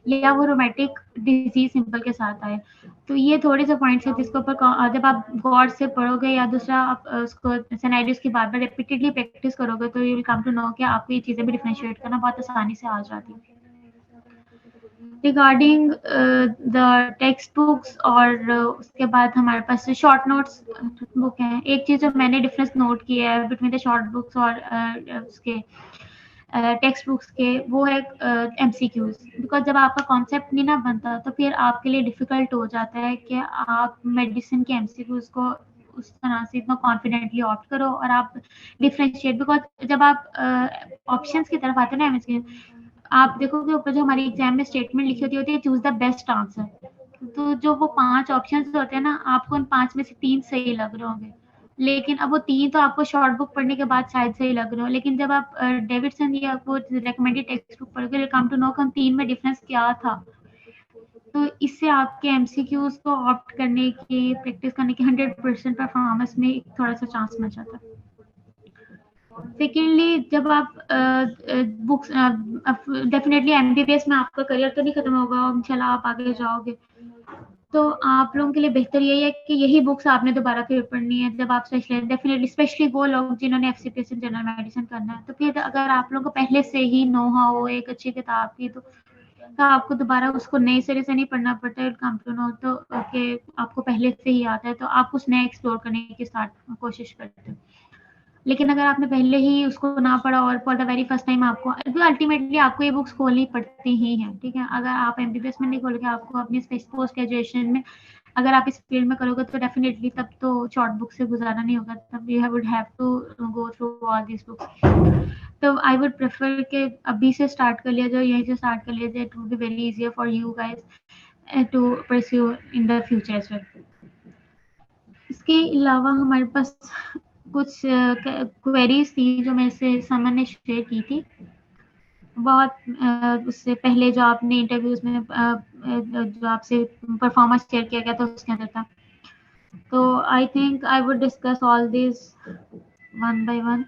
या वो रोमेटिक डिजीज सिंपल के साथ आए, तो ये थोड़े से पॉइंट्स है जिसके ऊपर जब आप गौर से पढ़ोगे या दूसरा आप उसको सिनेरियोस की बार बार रिपीटेडली प्रैक्टिस करोगे, तो you will come to know कि आपको ये चीजें भी डिफरेंशिएट करना बहुत आसानी से आ जाती है। रिगार्डिंग द टेक्स्ट बुक्स और उसके बाद हमारे पास शॉर्ट नोट्स बुक है। एक चीज जो मैंने डिफरेंस नोट किया है बिटवीन द शॉर्ट बुक्स और उसके टेक्स्ट बुक्स के, वो है एमसीक्यूज। बिकॉज जब आपका कॉन्सेप्ट नहीं ना बनता, तो फिर आपके लिए डिफिकल्ट हो जाता है कि आप मेडिसिन के एमसीक्यूज को उस तरह से इतना कॉन्फिडेंटली ऑप्ट करो और आप डिफरेंशिएट। बिकॉज जब आप ऑप्शंस की तरफ आते हैं ना एमसीक्यू, आप देखोगे ऊपर जो हमारी एग्जाम में स्टेटमेंट लिखी होती है चूज द बेस्ट आंसर। तो जो वो 5 ऑप्शंस होते हैं ना, आपको उन 5 में से 3 सही लग रहे होंगे, लेकिन अब वो 3 तो आपको शॉर्ट बुक पढ़ने के बाद शायद सही लग रहे हो, लेकिन जब आप डेविडसन या वो रिकमेंडेड टेक्स्ट बुक पढ़ोगे, कम टू नो हम 3 में डिफरेंस क्या था। तो इससे आपके एमसीक्यूज को ऑप्ट करने की, प्रैक्टिस करने की 100% परफॉर्मेंस में थोड़ा सा चांस मिल जाता है। सेकेंडली, जब आप बुक्स डेफिनेटली एमबीबीएस में आपका करियर तो नहीं खत्म होगा, इंशाल्लाह आप आगे जाओगे, तो आप लोगों के लिए बेहतर यही है कि यही बुक्स आपने दोबारा फिर पढ़नी है जब आप स्पेशली, डेफिनेटली स्पेशली वो लोग जिन्होंने एफसीपीएस जनरल मेडिसिन करना है। तो फिर अगर आप लोगों को पहले से ही नो हो एक अच्छी किताब की, तो आपको दोबारा उसको नए सिरे से नहीं पढ़ना पड़ता है। कम टू नो तो कि आपको पहले से ही आता है, तो आप उस नए एक्सप्लोर करने की स्टार्ट कोशिश करते हो। लेकिन अगर आपने पहले ही उसको ना पढ़ा और for the very first time आपको, अल्टीमेटली आपको ये बुक्स खोलनी पड़ती ही हैं, ठीक है। अगर आप एमबीबीएस में नहीं खोलोगे, आपको अपनी पोस्ट ग्रेजुएशन में अगर आप इस फील्ड में करोगे, तो डेफिनेटली तब तो शॉर्ट बुक से गुजारा नहीं होगा, तब you would have to go through all this books. तो आई वुड प्रेफर कि अभी से स्टार्ट कर लिया जाए, यहीं से स्टार्ट कर लिया जाए। It would be very easier for you guys to pursue in the future as well. इसके अलावा हमारे पास कुछ क्वेरीज थी जो मेरे से समन ने शेयर की थी बहुत उससे पहले, जो आपने इंटरव्यूज में जो आपसे परफॉर्मेंस शेयर किया गया था उसके अंदर था। तो I think I would discuss all this one by one.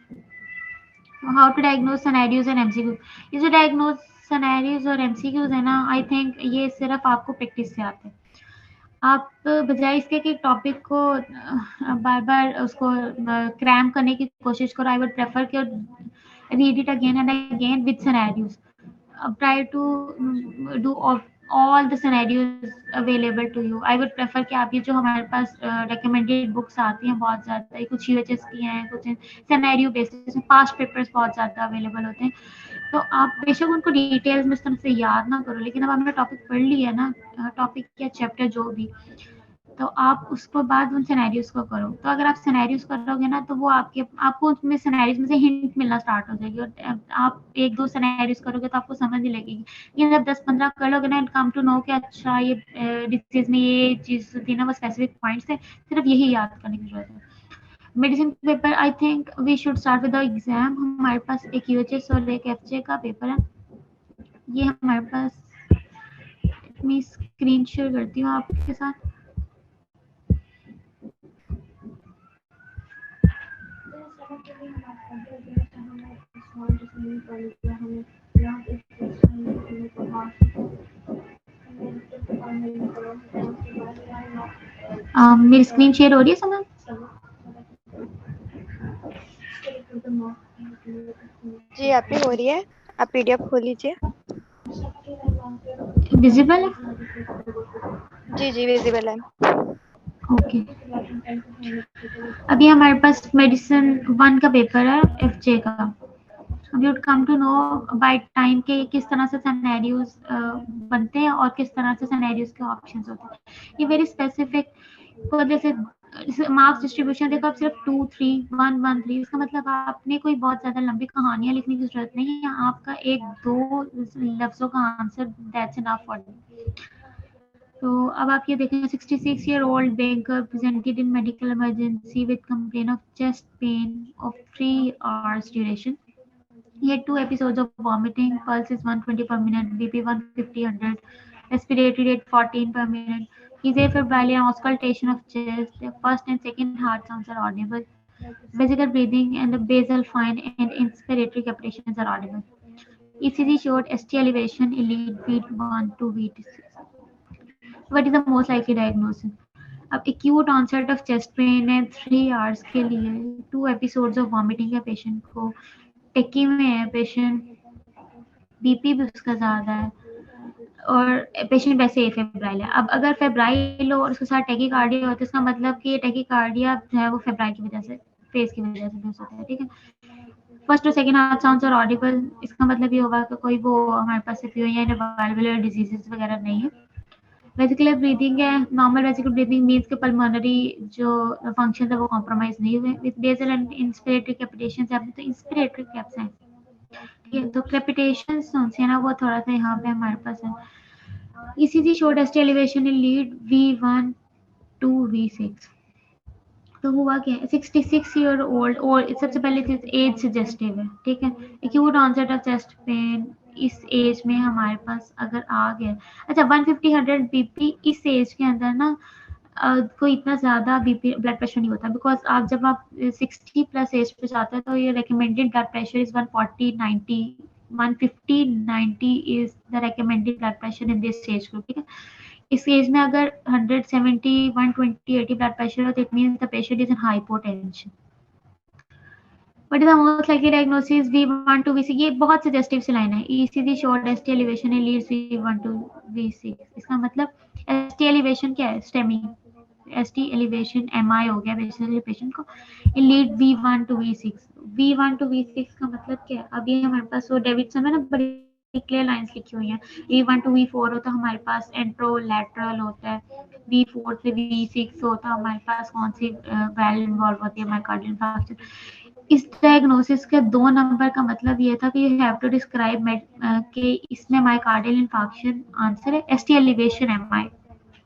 How to diagnose scenarios and MCQ. ये जो डायग्नोज सिनेरियोज और एमसीक्यूज है ना, आई थिंक ये सिर्फ आपको प्रैक्टिस से आते हैं। आप बजाय इसके कि टॉपिक को बार बार उसको क्रैम करने की कोशिश करो, आई वुड प्रेफर कि read it again and again with scenarios. Try to do all the scenarios available to you. I would prefer कि आप ये जो हमारे पास recommended books आती हैं बहुत ज़्यादा, कुछ UHS की हैं, कुछ scenario basis में past papers बहुत ज़्यादा available होते हैं। तो आप बेशक उनको डिटेल्स में इस तरह से याद ना करो, लेकिन अब आपने टॉपिक पढ़ लिया ना, टॉपिक या चैप्टर जो भी, तो आप उसको बाद उन सिनेरियोज को करो। तो अगर आप सिनेरियोज करोगे ना, तो वो आपको उसमें सिनेरियोज में से हिंट मिलना स्टार्ट हो जाएगी, और आप 1-2 सिनेरियोज करोगे तो आपको समझ नहीं लगेगी। ये जब 10-15 कर लोगे ना, कम टू नो कि अच्छा ये डिसीज में ये चीज थी ना, वो स्पेसिफिक पॉइंट्स थे, सिर्फ यही याद करने की जरूरत है। Medicine paper, I think we should start with the exam. हमारे पास एक यूएचएस और एक एफजे का पेपर है। ये हमारे पास, मैं स्क्रीन शेयर करती हूँ आपके साथ। मेरी स्क्रीन शेयर हो रही है समझ? जी आपकी हो रही है, आप पीडीएफ खोल लीजिए। विजिबल है? जी जी विजिबल है। ओके। अभी हमारे पास मेडिसिन 1 का पेपर है, एफजे का। We would come to know by time के किस तरह से सिनेरियोज बनते हैं और किस तरह से सिनेरियोज के ऑप्शंस होते हैं। ये वेरी स्पेसिफिक, तो जैसे मार्क्स डिस्ट्रीब्यूशन देखो, आप सिर्फ 2, 3, 1, 1, 3, इसका मतलब आपने कोई बहुत ज्यादा लंबी कहानियां लिखने की जरूरत नहीं है। आपका 1-2 लफ्जों का answer, that's enough for you. तो अब आप ये देखें, 66-year-old banker presented in medical emergency with complaint of chest pain of 3 hours duration. He had 2 episodes of vomiting, pulse is 120 per minute, BP 150/100, respiratory rate 14 per minute, Is afebrile and auscultation of chest. The first and second heart sounds are audible. Vesical breathing and the basal fine and inspiratory captations are audible. ECG showed ST elevation in lead V1 to V6. What is the most likely diagnosis? अब acute onset of chest pain है 3 hours के लिए 2 episodes of vomiting है patient को टेकी में है patient BP भी उसका ज़्यादा है और पेशेंट वैसे फेब्राइल है. अब अगर फेब्राइल हो और उसके साथ टेकीकार्डिया हो तो इसका मतलब कि ये टेकीकार्डिया जो है वो फेब्राइल की वजह से फेज की वजह से भी हो सकता है. ठीक है. फर्स्ट और second heart sounds are audible. इसका मतलब ये होगा कि कोई वो हमारे पास या वाल्वुलर डिजीजेस वगैरह नहीं है. वेसिकुलर ब्रीदिंग है. नॉर्मल वेसिकुलर ब्रीदिंग मीन्स के पल्मोनरी जो फंक्शन है वो कॉम्प्रोमाइज नहीं हुए. With basal and inspiratory capitation है तो इंस्पिरेटरी कैप्स हैं. ठीक है. तो कैपिटेशन है ना वो थोड़ा सा यहाँ पे हमारे पास है. ECG showed ST elevation in lead V1 to V6. तो हुआ क्या है 66 ईयर ओल्ड और सबसे पहले चीज एज सजेस्टिव है. ठीक है. Acute onset of chest pain इस एज में हमारे पास अगर आ गया. अच्छा 150-100 बीपी इस एज के अंदर ना कोई इतना ज़्यादा बीपी ब्लड प्रेशर नहीं होता बिकॉज आप जब आप 60 प्लस एज पे जाते हैं तो ये recommended blood pressure is 140-90 150-90 is the recommended blood pressure in this age group. ठीक है. इस एज में अगर 170, 120, 80 ब्लड प्रेशर हो तो it means the patient is in hypotension. What is the most likely diagnosis? V1 to V6. ये बहुत suggestive सी line है. ECG showed ST elevation in leads V1 to V6. इसका मतलब ST elevation क्या है? STEMI. ST elevation MI हो गया basically patient को. In lead V1 to V6. V1 to V6 का मतलब क्या है? अभी हमारे पास वो डेविडसन में ना बड़ी क्लियर लाइंस लिखी हुई हैं. V1 to V4 होता है हमारे पास एंट्रोलैटरल होता है. V4 से V6 होता है हमारे पास कौन सी वैल्व इन्वॉल्व होती है मायोकार्डियल इंफार्क्शन. इस डायग्नोसिस के 2 नंबर का मतलब ये था कि यू हैव टू डिस्क्राइब कि इसमें मायोकार्डियल इंफार्क्शन आंसर है. ST elevation MI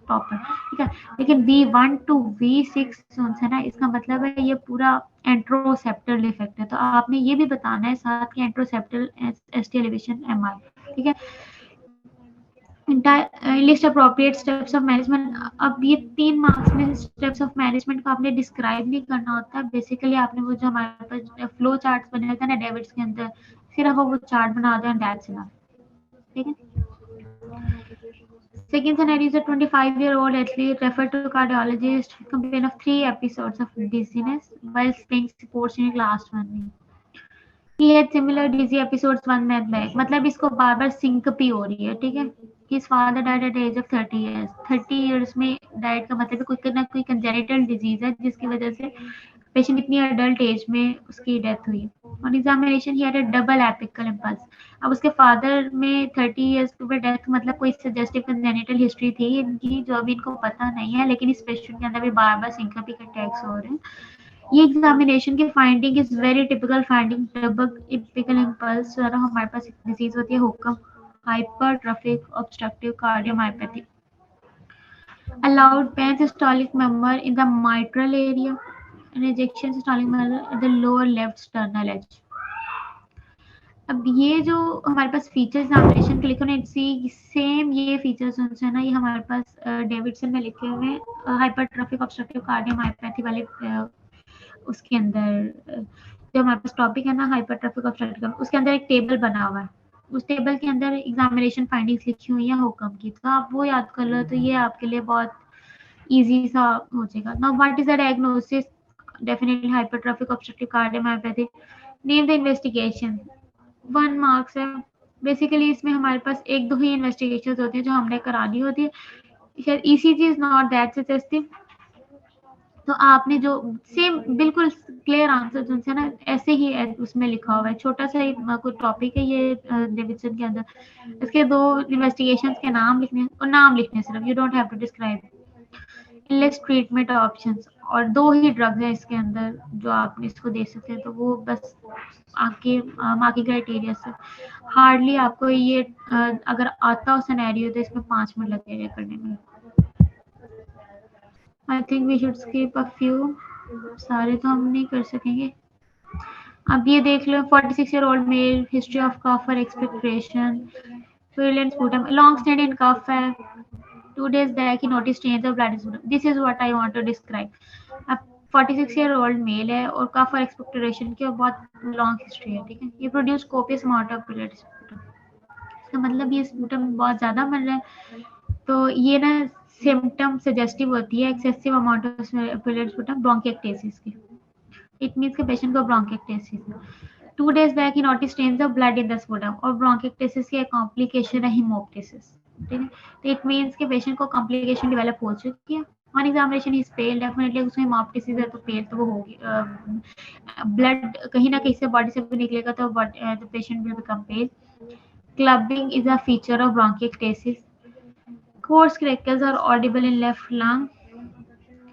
proper. ठीक है. लेकिन V1 to V6 है ना इसका मतलब है ये पूरा एंट्रोसेप्टल इफेक्ट है. तो आपने ये भी बताना है साथ कि एंट्रोसेप्टल ST एलिवेशन MI. ठीक है. List appropriate steps of management. अब ये 3 मार्क्स में स्टेप्स ऑफ मैनेजमेंट को आपने डिस्क्राइब नहीं करना होता. बेसिकली आपने वो जो हमारे पास फ्लो चार्ट्स बने होते हैं ना डेविड्स के अंदर सिर्फ वो चार्ट बना दो एंड दैट्स इनफ. ठीक है. Second scenario is a 25-year-old athlete referred to a cardiologist with complaint of 3 episodes of dizziness while playing sports in last 1 week. He had similar dizzy episodes 1 month back. मतलब इसको बार बार syncope हो रही है. ठीक है. His father died at the age of 30 years. 30 years में died का मतलब कोई ना कोई congenital disease है जिसकी वजह से पेशेंट इतनी अडल्ट एज में उसकी डेथ हुई. On examination he had a double apical impulse. अब उसके फादर में 30 इयर्स पे डेथ मतलब कोई सजेस्टिव कंजेनिटल हिस्ट्री थी इनकी जो अभी इनको पता नहीं है लेकिन इस पेशेंट के अंदर भी बार बार सिंकोपिक अटैक्स हो रहे हैं. ये एग्जामिनेशन की finding is very typical finding. Double apical impulse हमारे पास डिजीज होती है हुक्म hypertrophic obstructive cardiomyopathy. allowed pansystolic member in the mitral area and ejection systolic member at the lower left sternal edge. अब ये जो हमारे पास फीचर्स एग्जामिनेशन के लिखे हुए हैं सेम ये फीचर्स है ना ये हमारे पास डेविडसन में लिखे हुए हैं हाइपरट्रॉफिक ऑब्स्ट्रक्टिव कार्डियोमायोपैथी वाले उसके अंदर जो हमारे पास टॉपिक है ना हाइपरट्रॉफिक ऑब्स्ट्रक्टिव उसके अंदर एक टेबल बना हुआ है. उस टेबल के अंदर एग्जामिनेशन फाइंडिंग्स लिखी हुई है हुक्म की. तो आप वो याद कर लो तो ये आपके लिए बहुत इजी सा हो जाएगा. Now what is the diagnosis? Definitely hypertrophic obstructive cardiomyopathy. Name the investigation. 1 marks है. बेसिकली इसमें हमारे पास 1-2 ही इन्वेस्टिगेशंस होती है जो हमने करानी होती है. शायद ECG is not that suggestive. तो आपने जो सेम बिल्कुल क्लियर आंसर जो है ना ऐसे ही उसमें लिखा हुआ है. छोटा सा ही कोई टॉपिक है ये डेविडसन के अंदर. इसके 2 इन्वेस्टिगेशंस के नाम लिखने और नाम लिखने सिर्फ. You don't have to describe. Enlist treatment options और 2 ही ड्रग्स हैं इसके अंदर जो आपने इसको दे सकते हैं. तो वो बस आपके मार्किंग क्राइटेरिया से हार्डली आपको ये अगर आता हो सिनेरियो तो इसमें 5 मिनट लगेगा करने में. I think we should skip a few. सारे तो हम नहीं कर सकेंगे. अब ये देख लो 46-year-old male history of cough और expectoration virulent sputum long standing cough है 2 days back he noticed change of blood sputum. This is what I want to describe. अब 46-year-old मेल है और काफर एक्सपेक्टोरेशन की और बहुत लॉन्ग हिस्ट्री है, ठीक है। ये produce copious amount of blood sputum, इसका मतलब ये स्पुटम बहुत ज्यादा बन रहा है। तो ये ना सिम्टम सजेस्टिव होती है excessive amount of blood sputum bronchiectasis की। इट मींस के पेशेंट को ब्रोंकिएक्टेसिस है। 2 days back he noticed stains of blood in the sputum और ब्रोंकिएक्टेसिस की एक कॉम्प्लिकेशन है हेमोप्टिसिस, ठीक है। तो इट मींस के पेशेंट को कॉम्प्लिकेशन डेवलप हो चुकी है। On examination he pale, definitely उसमें हेमोप्टिसिस है तो पेल तो वो होगी। ब्लड कहीं ना कहीं से बॉडी से भी निकलेगा तो the patient will become pale. Clubbing is a feature of bronchiectasis. Coarse crackles are audible in left lung,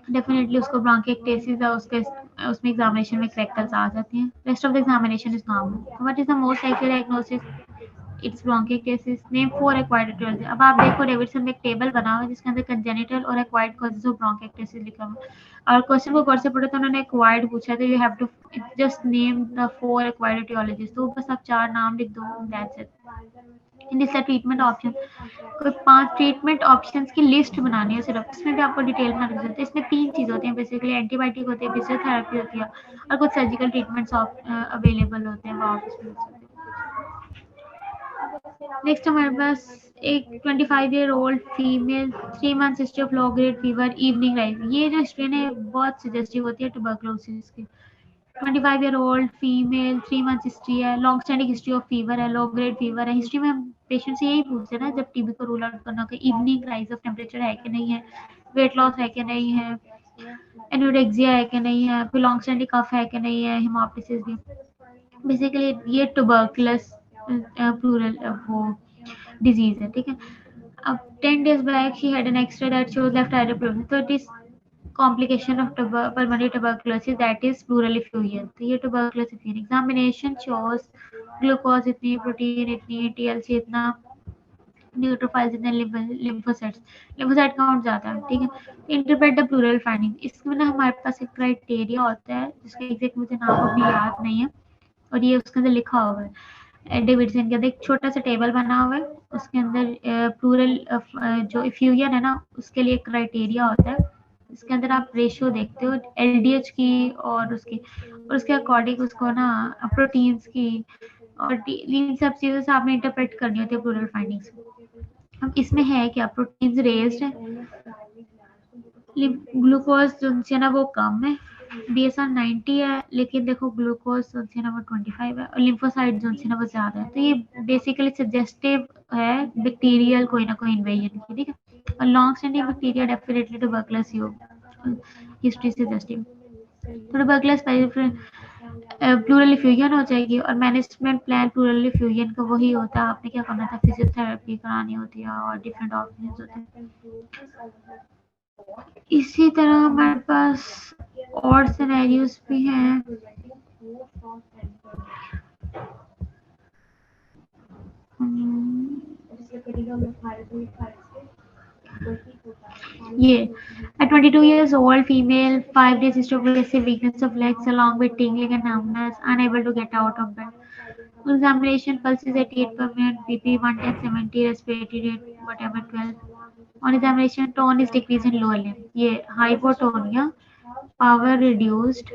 definitely उसको ब्रोंकिएक्टेसिस है, उसमें एग्जामिनेशन में क्रैकल्स आ जाती हैं। Rest of the examination is normal. What is the most likely diagnosis? It's bronchiectasis. Name 4 acquired etiology। अब आप देखो डेविडसन में एक टेबल बना हुआ है जिसके अंदर कंजेनिटल और एक्वायर्ड कॉजेज ऑफ ब्रोंकिएक्टेसिस लिखा हुआ है और क्वेश्चन को गौर से पढ़ो तो उन्होंने एक्वायर्ड पूछा, तो you have to just name the 4 acquired etiologies। तो बस आप 4 नाम लिख दो, that's it. In this treatment option, कोई 5 ट्रीटमेंट ऑप्शंस की लिस्ट बनानी है सिर्फ, इसमें भी आपको डिटेल में लिख देते हैं। इसमें 3 चीज़ होती हैं बेसिकली, एंटीबायोटिक होती है, फिजियोथेरेपी होती है और कुछ सर्जिकल ट्रीटमेंट्स अवेलेबल होते हैं वहाँ पे। नेक्स्ट हमारे पास एक 25-year-old female 3 months history of low grade fever evening rise. ये जो हिस्ट्री है बहुत सजेस्टिव होती है ट्यूबरकुलोसिस की। 25-year-old फीमेल 3 months हिस्ट्री है, long standing history of fever है, लो ग्रेड फीवर है। हिस्ट्री में हम पेशेंट से यही पूछते हैं ना जब टीबी को रूल आउट करना कि इवनिंग राइज ऑफ टेम्परेचर है कि नहीं है, वेट लॉस है कि नहीं है, एनोरेक्सिया है कि नहीं है, फिर लॉन्ग स्टैंडिंग कफ है कि नहीं है, हेमोप्टिसिस भी। बेसिकली ये ट्यूबरकुलस प्लूरल वो डिजीज है, ठीक है। अब 10 days back she had an X-ray that shows left eye problem, so it is complication of pulmonary tuberculosis, that is pleural effusion। तो ये tuberculosis effusion examination shows glucose इतनी, protein इतनी, TLC इतना, न्यूट्रोफाइल्स इतने, लिम्फोसाइट काउंट ज्यादा है, ठीक है। इंटरप्रेट द प्लूरल फाइंडिंग, इसमें ना हमारे पास एक क्राइटेरिया होता है जिसका एग्जैक्ट मुझे नाम अभी याद नहीं है और ये उसके अंदर लिखा हुआ है। डेविडसन के अंदर एक छोटा सा टेबल बना हुआ है, उसके अंदर प्लूरल जो इफ्यूजन है ना उसके लिए क्राइटेरिया होता है। इसके अंदर आप रेशियो देखते हो LDH की और उसके अकॉर्डिंग उसको ना प्रोटीन्स की और इन सब चीज़ों से आपने इंटरप्रेट करनी होती है प्लूरल फाइंडिंग्स। अब इसमें है क्या, प्रोटीन्स रेज्ड है, ग्लूकोज जो है ना वो कम है, BSR 90 है, लेकिन देखो ग्लूकोज जो है ना वो 25 है और लिम्फोसाइट जो है ना वो ज्यादा है। तो ये बेसिकली सजेस्टिव है बैक्टीरियल कोई ना कोई इन्वेजन की, ठीक है। और long standing bacteria definitely tuberculosis history suggestive. Tuberculosis pleural effusion हो जाएगी और मैनेजमेंट प्लान प्लूरल इफ्यूजन का वही होता है, आपने क्या करना था, फिजियोथेरेपी करानी होती है और डिफरेंट ऑप्शंस होते हैं। इसी तरह हमारे पास और सिनेरियोस भी हैं। ये at 22 years old female 5 days history of progressive weakness of legs along with tingling and numbness, unable to get out of bed. Examination pulse is 88 per minute, BP 110 70, respiratory rate whatever 12. On examination tone is decreased in lower limb, ये hypotonia, power reduced,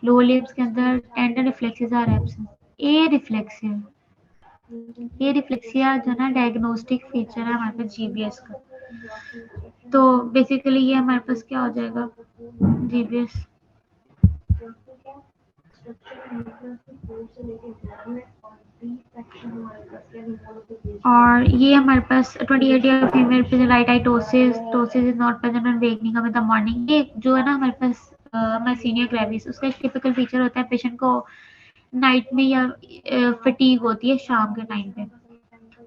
lower limbs के अंदर tendon reflexes are absent. A reflexia जो ना diagnostic feature है हमारे पास GBS का। तो basically ये हमारे पास क्या हो जाएगा, GBS और ये हमारे पास 28 ईयर फीमेल पे right I ptosis is not present on wakening up in the morning. ये जो है ना हमारे पास माइसीनिया ग्रेविस, उसका एक टिपिकल फीचर होता है पेशेंट को नाइट में या फटीग होती है शाम के टाइम पे,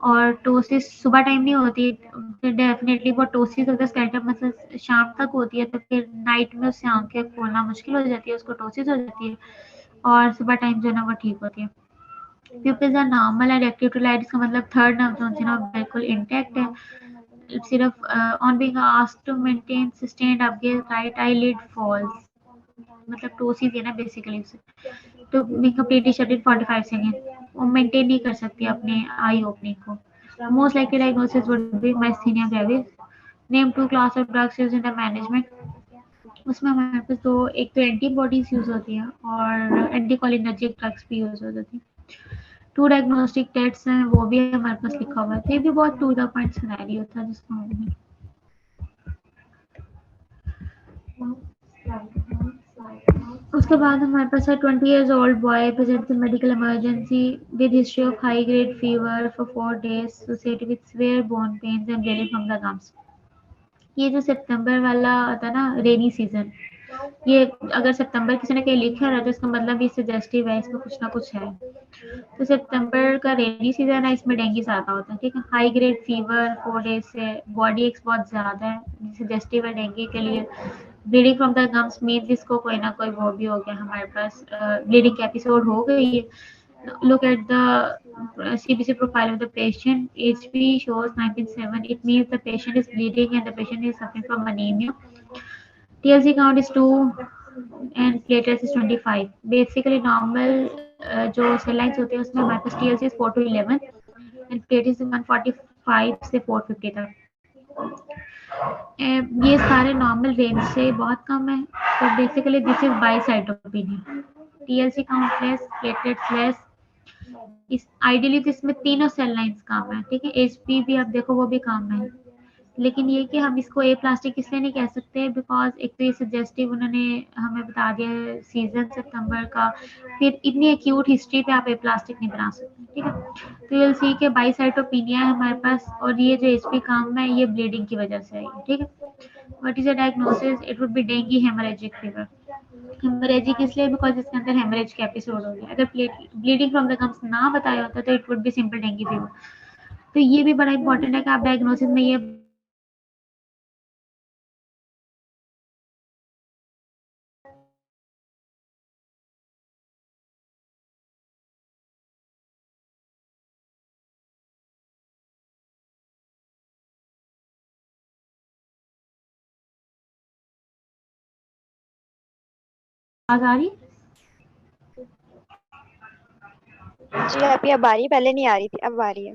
और टोसिस सुबह टाइम नहीं होती, फिर डेफिनेटली वो ptosis of the skeletal muscles शाम तक होती है, तो फिर नाइट में उससे आंखें खोलना मुश्किल हो जाती है, उसको टोसिस हो जाती है और सुबह टाइम जो है ना वो ठीक होती है। Pupils are normal and active to light, इसका मतलब थर्ड नर्व जो है ना बिल्कुल इंटैक्ट है। सिर्फ on being asked to maintain sustained up gaze right eyelid falls, मतलब टोसिस है ना बेसिकली उसे, तो being completely shut in 45 second, वो मेंटेन नहीं कर सकती अपने आई ओपनिंग को। Most likely diagnosis would be myasthenia gravis name 2 class of drugs used in the management. उसमें हमारे पास तो एक तो एंटीबॉडीज यूज होती है और एंटीकोलिनर्जिक ड्रग्स भी यूज हो जाती है। 2 डायग्नोस्टिक टेस्ट्स हैं, वो भी हमारे पास लिखा हुआ है। तो ये भी बहुत टू द पॉइंट सिनेरियो था जिसको हमने उसके बाद हमारे पास है 20 years old boy presents in medical emergency with history of high grade fever for 4 days associated with severe bone pains and bleeding from the gums। ये जो सितंबर वाला था ना रेनी सीजन, ये अगर सितंबर किसी ने कहीं लिखा रहा तो इसका मतलब ये सजेस्टिव है, इसमें कुछ ना कुछ है। तो सितंबर का रेनी सीजन है, इसमें डेंगू ज्यादा होता है, ठीक है। हाई ग्रेड फीवर 4 डेज से, बॉडी एक्स बहुत ज्यादा है, सजेस्टिव है डेंगू के लिए। Bleeding from the gums means इसको कोई ना कोई वो भी हो गया, हमारे पास ब्लीडिंग एपिसोड हो गई है। Look at the CBC profile of the patient. HP shows 19.7. It means the patient is bleeding and the patient is suffering from anemia. TLC count is 2 and platelets is 25. Basically normal जो cell lines होते हैं उसमें हमारे पास TLC is 4 to 11 and platelets is 145 से 450 तक। ये सारे normal range से बहुत कम है। तो basically this is by cytopenia. TLC count less, platelets less. इस आइडियली तो इसमें तीनों सेल लाइंस काम है, ठीक है। एचपी भी आप देखो वो भी काम है, लेकिन ये कि हम इसको ए प्लास्टिक इसलिए नहीं कह सकते बिकॉज एक तो ये सजेस्टिव उन्होंने हमें बता दिया है सीजन सितंबर का, फिर इतनी एक्यूट हिस्ट्री पे आप ए प्लास्टिक नहीं बना सकते, ठीक है। तो यूल सी के बाईसाइटोपिनिया है हमारे पास, और ये जो एचपी काम है ये ब्लीडिंग की वजह से है, ठीक है। What is the diagnosis? It would B dengue haemorrhagic fever. Haemorrhagic इसलिए बिकॉज इसके अंदर हेमोरेज का एपिसोड हो गया। अगर ब्लीडिंग फ्रॉम द गम्स ना बताया होता तो it would B simple dengue fever. तो ये भी बड़ा इंपॉर्टेंट है कि आप डायग्नोसिस में ये आवाज आ रही? जी अभी अब आ रही है, पहले नहीं आ रही थी, अब आ रही है।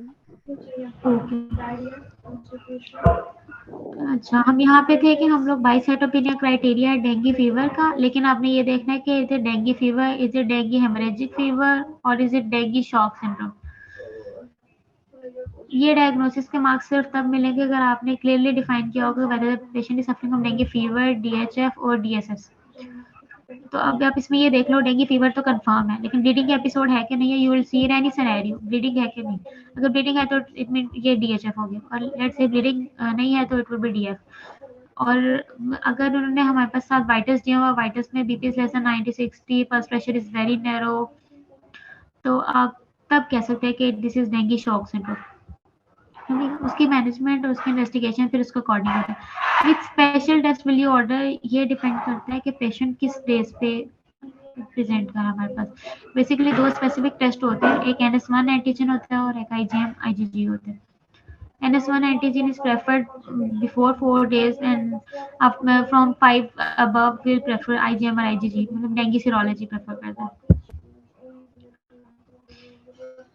अच्छा, हम यहाँ पे थे कि हम लोग बाईसाइटोपिनिया क्राइटेरिया है डेंगू फीवर का, लेकिन आपने ये देखना है कि is it dengue fever, is it dengue haemorrhagic fever और is it dengue shock syndrome. ये डायग्नोसिस के मार्क्स सिर्फ तब मिलेंगे अगर आपने क्लियरली डिफाइन किया होगा whether the patient is suffering from dengue fever, DHF और डीएसएस। तो अब आप इसमें ये देख लो डेंगू फीवर तो कंफर्म है, लेकिन ब्लीडिंग एपिसोड है कि नहीं है, you will see any scenario bleeding है कि नहीं। अगर ब्लीडिंग है तो इट मीन ये डीएचएफ हो गया, और लेट्स से ब्लीडिंग नहीं है तो इट विल बी डीएफ। और अगर उन्होंने हमारे पास साथ वाइटस दिया हुआ, वाइटस में BP less than 90/60, pulse pressure is very narrow, तो आप तब कह सकते हैं कि this is dengue shock syndrome. उसकी मैनेजमेंट और उसकी इन्वेस्टिगेशन फिर उसके अकॉर्डिंग होता है। With special test will you order, ये डिपेंड करता है कि पेशेंट किस डेज पे प्रेजेंट करा हमारे पास। बेसिकली दो स्पेसिफिक टेस्ट होते हैं, एक NS1 एंटीजन होता है और एक IgM IgG होता है। NS1 antigen is preferred before 4 days and from 5 above will prefer IgM or IgG, मतलब डेंगू सीरोलॉजी प्रेफर करता है।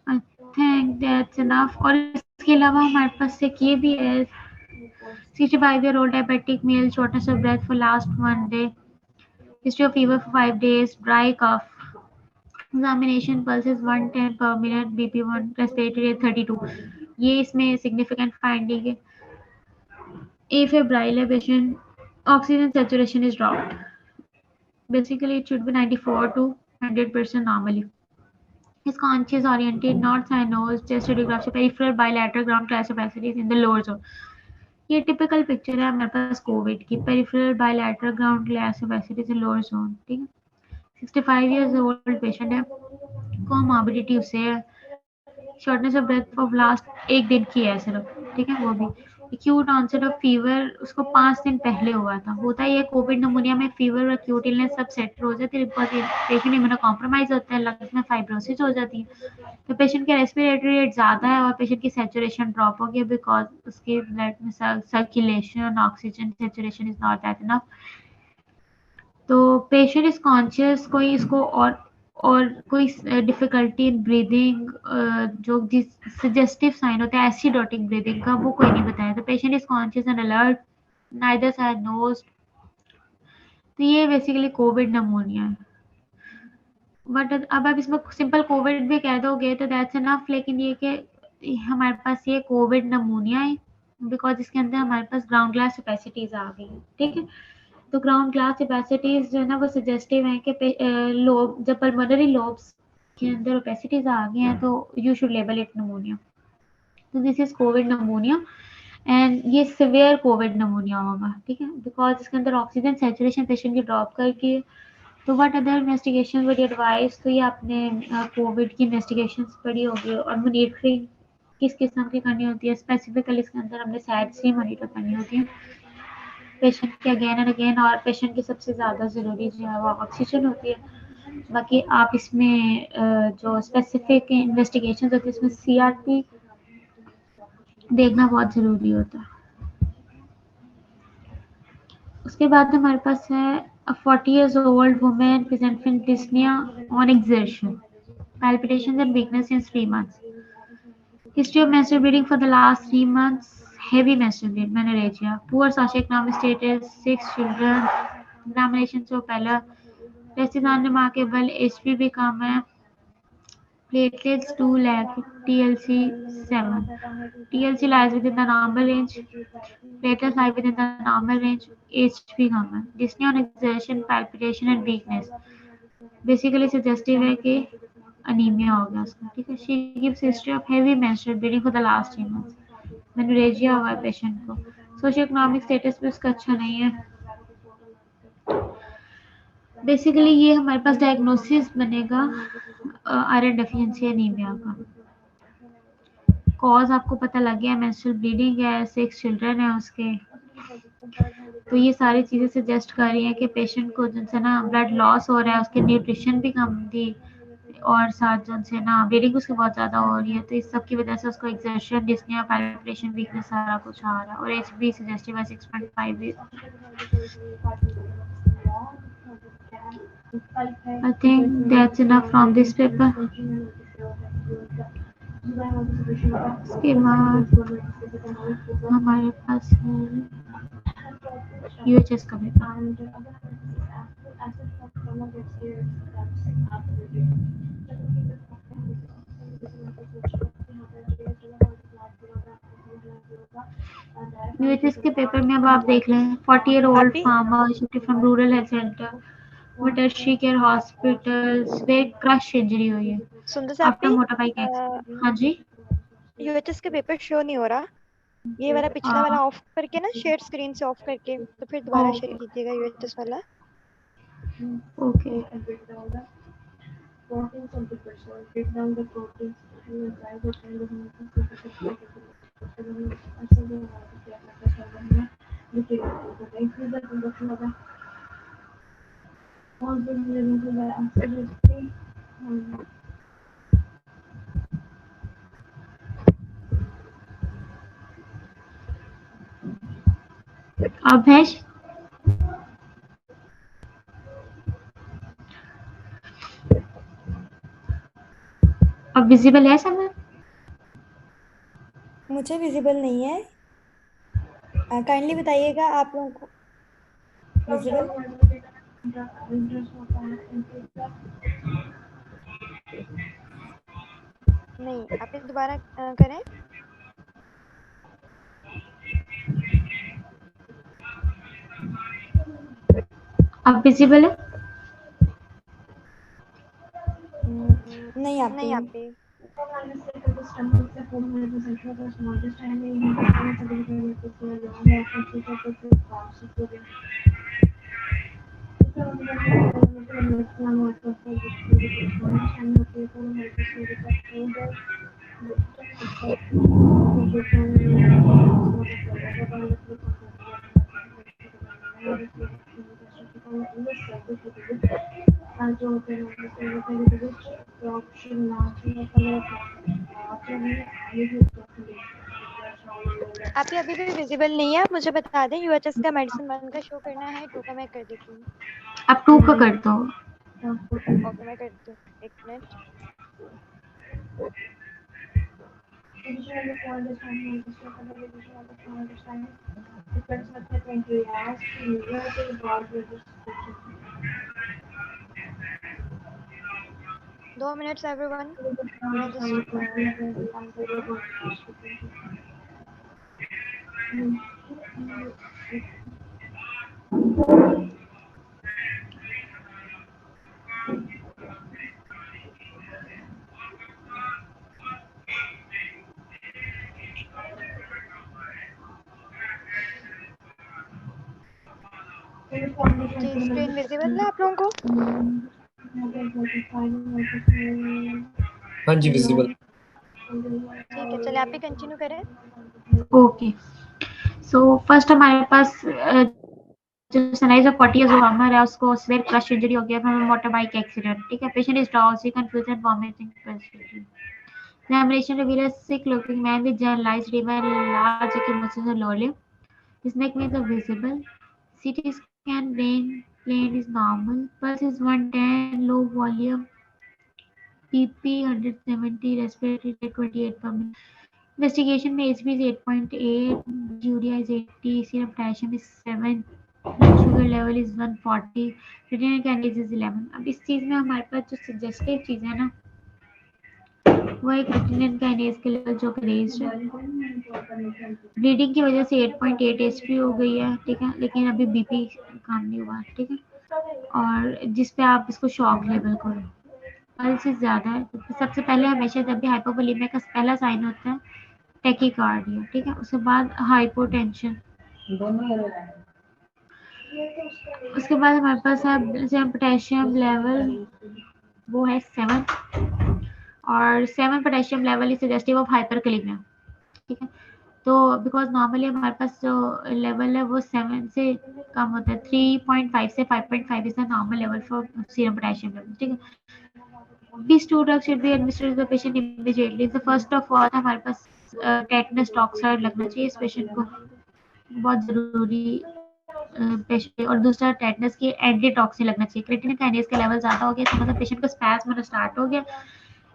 I think that's enough. और इसके अलावा हमारे पास एक ये भी है, 65-year-old diabetic male, shortness of breath for last 1 day, history of fever for 5 days, dry cough, examination pulse is 110 per minute, BP1, respiratory rate 32। ये इसमें सिग्निफिकेंट फाइंडिंग है। afebrile patient, oxygen saturation is dropped. Basically, it should be 94 to 100% normally. His conscious oriented, north side nose, chest radiography, peripheral bilateral ground class opacities in the lower zone. ये typical picture है हमारे पास covid की, peripheral bilateral ground glass opacities in lower zone, ठीक है। 65 years old patient है, comorbidity उसे है, shortness of breath of last 1 दिन की है सिर्फ, ठीक है। वो भी एक्यूट ऑनसेट ऑफ फीवर उसको 5 दिन पहले हुआ था। होता है ये कोविड नमूनिया में फीवर और एक्यूट इलनेस सब सेट हो जाती है, पेशेंट इम्यूनो कॉम्प्रोमाइज होता है, लंग्स में फाइब्रोसिस हो जाती है, तो पेशेंट का रेस्पिरेटरी रेट ज़्यादा है और पेशेंट की सैचुरेशन ड्रॉप हो गया बिकॉज उसके ब्लड में circulation oxygen saturation is not that enough. तो पेशेंट इज कॉन्शियस, कोई इसको और और कोई डिफिकल्टी इन ब्रीदिंग, जो जिस सजेस्टिव साइन होता है एसिडोटिक ब्रीदिंग का, वो कोई नहीं बताया। तो patient is conscious and alert, neither side nose. तो ये बेसिकली कोविड नमूनिया है। बट अब आप इसमें सिंपल कोविड भी कह दोगे तो दैट्स इनफ, लेकिन ये कि हमारे पास ये कोविड नमूनिया है बिकॉज इसके अंदर हमारे पास ग्राउंड ग्लास कैपेसिटीज आ गई है। ठीक है, तो ग्राउंड ग्लास कैपेसिटीज जो है ना वो सजेस्टिव है कि लोब, जब पल्मोनरी लोब्स के अंदर ओपेसिटीज आ गई हैं तो you should label it pneumonia. तो this is covid pneumonia and ये सिवियर कोविड नमोनिया होगा। ठीक है, बिकॉज इसके अंदर ऑक्सीजन सेचुरेशन पेशेंट की ड्रॉप करके। तो what other investigation would advise? तो ये आपने कोविड की इन्वेस्टिगेशन पढ़ी होगी और मॉनिटरिंग किस किस्म की करनी होती है। स्पेसिफिकली इसके अंदर हमने सैड सी मॉनिटर करनी होती है पेशेंट की अगेन एंड अगेन, और पेशेंट की सबसे ज़्यादा ज़रूरी जो है वो ऑक्सीजन होती है। बाकी आप इसमें जो स्पेसिफिक इन्वेस्टिगेशन होती है इसमें CRP देखना बहुत ज़रूरी होता है। उसके बाद हमारे पास है a 40 years old woman presenting dyspnea on exertion, palpitations and weakness in 3 months. History of menstrual bleeding for the last 3 months, heavy menstrual bleed, menorrhagia, poor socioeconomic status, 6 children, examination से पहला टेस्टिस remarkable, HB भी कम है, platelets 2 lakh, TLC 7, TLC lies within the normal range, platelets lie within the normal range, HB कम है, dyspnea on exertion, palpitation and weakness, basically suggestive है कि anaemia हो गया उसका। ठीक है, she gives history of heavy menstrual bleeding for the last 3 months, menorrhagia हुआ है पेशेंट को, सोशियो इकोनॉमिक स्टेटस भी उसका अच्छा नहीं है। बेसिकली ये हमारे पास डायग्नोसिस बनेगा आयरन डेफिशिएंसी एनीमिया का। कॉज आपको पता लग गया, मेंस्ट्रुअल ब्लीडिंग है, 6 चिल्ड्रन है उसके। तो ये सारी चीज़ें सजेस्ट कर रही हैं कि पेशेंट को जिनसे ना ब्लड लॉस हो रहा है, उसके न्यूट्रिशन भी कम थी और साथ जो उनसे ना ब्लीडिंग उसकी बहुत ज़्यादा हो रही है। तो इस सब की वजह से उसको एक्सर्शन, डिस्निया, पैल्पिटेशन, वीकनेस सारा कुछ आ रहा है और HB सजेस्टिव है 6.5 भी। I think that's enough from this paper. इसके बाद हमारे पास है UHS का पेपर। UHS के पेपर में अब आप देख लें 40-year-old farmer shifted from rural health center with tertiary care hospitals where crush injury हुई है after motorbike accident। हाँ जी, UHS के पेपर शो नहीं हो रहा, ये वाला पिछला वाला ऑफ करके ना, शेयर स्क्रीन से ऑफ करके, तो फिर दोबारा शेयर कीजिएगा UHS वाला। ओके। अभेश, अब विजिबल है सब? मुझे विजिबल नहीं है, काइंडली बताइएगा आप लोगों को विजिबल। नहीं, आप इस दोबारा करें। अब विजिबल है? नहीं आप भी। आप ये अभी भी विजिबल नहीं है, आप मुझे बता दें। UHS का मेडिसिन 1 का शो करना है, 2 का मैं कर देती हूँ। अब 2 का कर दो। ओके मैं करती हूँ, एक मिनट। दो मिनट्स एवरीवन, मैं जस्ट काम कर रही हूँ। जी स्क्रीन विजिबल है आप लोगों को? हाँ जी, विजिबल। ठीक है, चलिए आप ही कंटिन्यू करें। ओके, सो फर्स्ट हमारे पास जो sunrise of 40 years old farmer है, उसको सिवियर क्रश इंजरी हो गया फ्रॉम मोटर बाइक एक्सीडेंट। ठीक है, patient is drowsy, confusion, vomiting, perspiration. Examination revealed a sick-looking man with generalized edema and large accumulations of lower limb. His neck veins are visible. CT scan brain plane is normal. Pulse is 110, low volume. PP 170, respiratory rate 28 per minute. Investigation में HB is 8.8, urea is 80, serum potassium is 7, blood sugar level is 140, creatinine kinase is 11. अब इस चीज़ में हमारे पास जो suggestive चीज़ है ना, वो एक creatinine kinase के लेवल जो रेज्ड है। ब्लीडिंग की वजह से 8.8 HP हो गई है, ठीक है, लेकिन अभी BP काम नहीं हुआ, ठीक है, और जिस पे आप इसको शॉक लेवल करो। पल्स ज़्यादा है, तो सबसे पहले हमेशा जब भी हाइपोवोलेमिया का पहला साइन होता है टैकीकार्डिया, ठीक है, उसके बाद हाइपोटेंशन, उसके बाद हमारे पास है पोटेशियम लेवल, वो है 7, और 7 potassium level is suggestive of hyperkalaemia, ठीक है। तो बिकॉज नॉर्मली हमारे पास जो लेवल है वो 7 से कम होता है, 3.5 से 5.5 is the normal level for serum potassium level, ठीक है। These two drugs should be administered to the patient immediately. The first of all हमारे पास टेटनस टॉक्साइड लगना चाहिए इस पेशेंट को, बहुत जरूरी पेशेंट, और दूसरा टेटनस की एंटीटॉक्सिन लगना चाहिए। क्रिएटिनिन काइनेज का लेवल ज़्यादा हो गया तो मतलब पेशेंट को स्पैज्म होना स्टार्ट हो गया।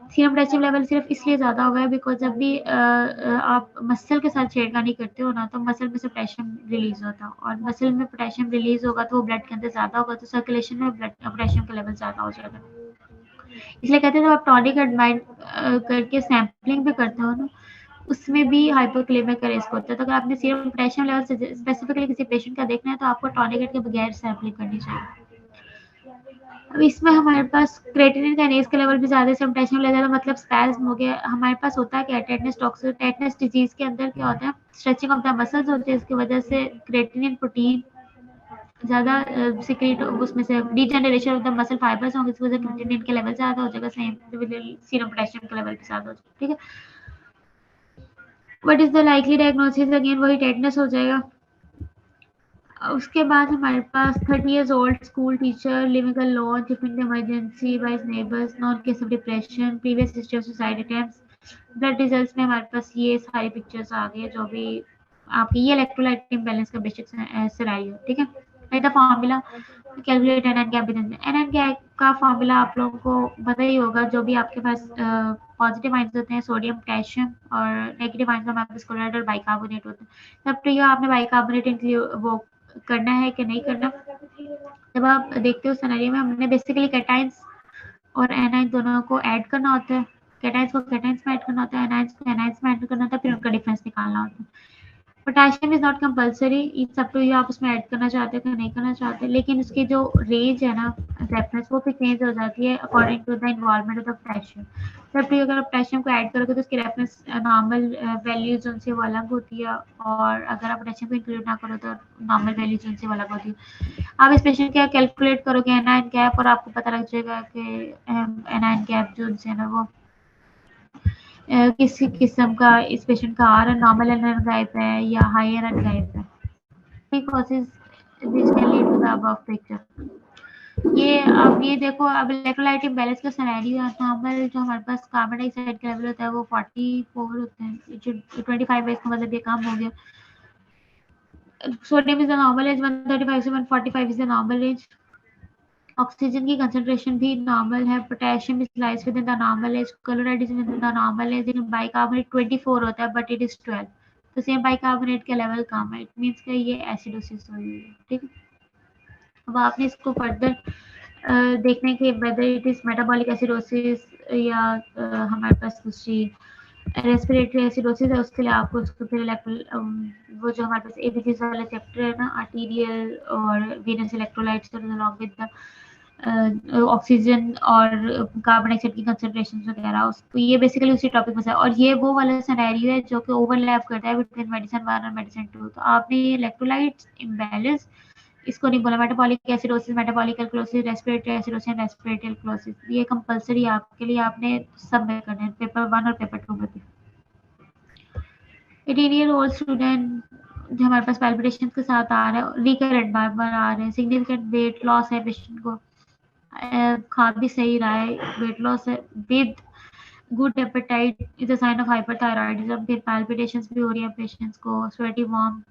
सीरम पोटेशियम लेवल सिर्फ इसलिए ज़्यादा हो गया बिकॉज जब भी आप मसल के साथ छेड़खानी करते हो ना, तो मसल में से पोटेशियम रिलीज होता है, और मसल में पोटेशियम रिलीज होगा तो वो ब्लड के अंदर ज़्यादा होगा, तो सर्कुलेशन में ब्लड पोटेशियम का लेवल ज़्यादा हो जाएगा। इसलिए कहते हैं जब आप टॉनिक एडमाइंड करके सैम्पलिंग भी करते हो ना, उसमें भी हाइपोक्लेमिया का रिस्क होता है। तो अगर आपने सीरम पोटेशियम लेवल से स्पेसिफिकली किसी पेशेंट का देखना है तो आपको टॉनिक के बगैर सैम्पलिंग करनी चाहिए। अब इसमें हमारे पास क्रेटिनिन काइनेज का लेवल भी ज़्यादा, सीरम पोटेशियम लेवल ज़्यादा, मतलब स्पैज्म हो गया। हमारे पास होता है क्या, टेटनस डिजीज के अंदर क्या होता है, स्ट्रेचिंग ऑफ द मसल्स होती है, इसकी वजह से क्रेटिनिन प्रोटीन ज़्यादा सिक्रेट, उसमें से degeneration of the muscle fibres होंगे, इसकी वजह से क्रिएटिनिन के लेवल ज़्यादा हो जाएगा, सेम सीरम पोटेशियम के लेवल भी ज़्यादा हो जाएगा, ठीक है। What is the likely diagnosis, again वही टेटनस हो जाएगा। उसके बाद हमारे पास 30 years old school teacher living alone, tiffin emergency by his neighbours, non case of depression, previous history of suicide attempts. Blood results में हमारे पास ये सारी पिक्चर्स आ गई है, जो भी आपकी ये इलेक्ट्रोलाइट इम्बैलेंस का बेसिक सिनारियो, ठीक है। The formula calculate anion gap, anion gap का फार्मूला आप लोगों को पता ही होगा, जो भी आपके पास पॉजिटिव आइंस होते हैं सोडियम पोटेशियम, और नेगेटिव आइंस में आपके क्लोराइड और बाइकार्बोनेट होते हैं। तब तो ये आपने बाइकार्बोनेट वो करना है कि नहीं करना। जब आप देखते हो सिनेरियो में, हमने बेसिकली कैटाइंस और एनाइन दोनों को ऐड करना होता है, कैटाइंस को कैटाइंस में ऐड करना होता है, एनाइंस को एनाइंस में ऐड करना होता है, फिर उनका डिफरेंस निकालना होता है। Potassium is not compulsory, it's up to you, आप उसमें ऐड करना चाहते हो कि नहीं करना चाहते, लेकिन उसकी जो रेंज है ना रेफरेंस, वो फिर चेंज हो जाती है according to the involvement of potassium. जब भी अगर आप पोटेशियम को ऐड करोगे तो उसकी रेफरेंस नॉर्मल वैल्यूज उनसे वो अलग होती है, और अगर आप पोटेशियम को इंक्लूड ना करो तो नॉर्मल वैल्यूज उनसे वो अलग होती है। आप इस पेशेंट क्या कैलकुलेट करोगे एनाइन गैप, और आपको पता लग जाएगा कि एनाइन गैप जो उनसे ना वो किसी किस्म का इस पेशेंट का आर नॉर्मल एनएन गैप है या हाई एनएन गैप है। causes which can lead to the above picture। ये अब ये देखो, अब इलेक्ट्रोलाइट इम्बैलेंस का सिनेरियो है। नॉर्मल जो हमारे पास कार्बन डाइऑक्साइड का लेवल होता है वो 44 होते हैं, 25 है, इसका मतलब ये कम हो गया। Sodium is the normal range, 135 से 145 is the normal range. Oxygen की कंसंट्रेशन भी नॉर्मल है, potassium is lies within the normal age, chloride is within the normal age, लेकिन बाइकार्बोनेट 24 होता है बट इट इज 12, तो same bicarbonate का level कम है, इट मींस कि ये एसिडोसिस हुई है। ठीक है, अब आपने इसको फर्दर देखने के whether it is metabolic acidosis या हमारे पास दूसरी रेस्पिरेटरी एसिडोसिस है, उसके लिए आपको उसको फिर वो जो हमारे पास एबीसीस वाला चैप्टर है ना, आर्टीरियल और venous electrolytes along with the oxygen और कार्बन डाइऑक्साइड की कंसंट्रेशन वगैरह, उसको ये बेसिकली उसी टॉपिक में से, और ये वो वाला सिनेरियो है जो कि ओवरलैप करता है बिटवीन मेडिसिन 1 और मेडिसिन 2। तो आपने ये इलेक्ट्रोलाइट्स इम्बैलेंस इसको नहीं बोला, metabolic acidosis, metabolic alkalosis, respiratory acidosis, respiratory alkalosis, ये कंपलसरी आपके लिए आपने सब में करना है, पेपर 1 और पेपर 2 में भी। 18-year-old स्टूडेंट जो हमारे पास पैल्पिटेशन के साथ आ रहा है, रिकरेंट बार बार आ रहे हैं, सिग्निफिकेंट वेट लॉस है पेशेंट को, खा भी सही रहा है, वेट लॉस है with good appetite is a sign of hyperthyroidism, फिर पैल्पिटेशंस भी हो रही है पेशेंट्स को, स्वेटी वार्म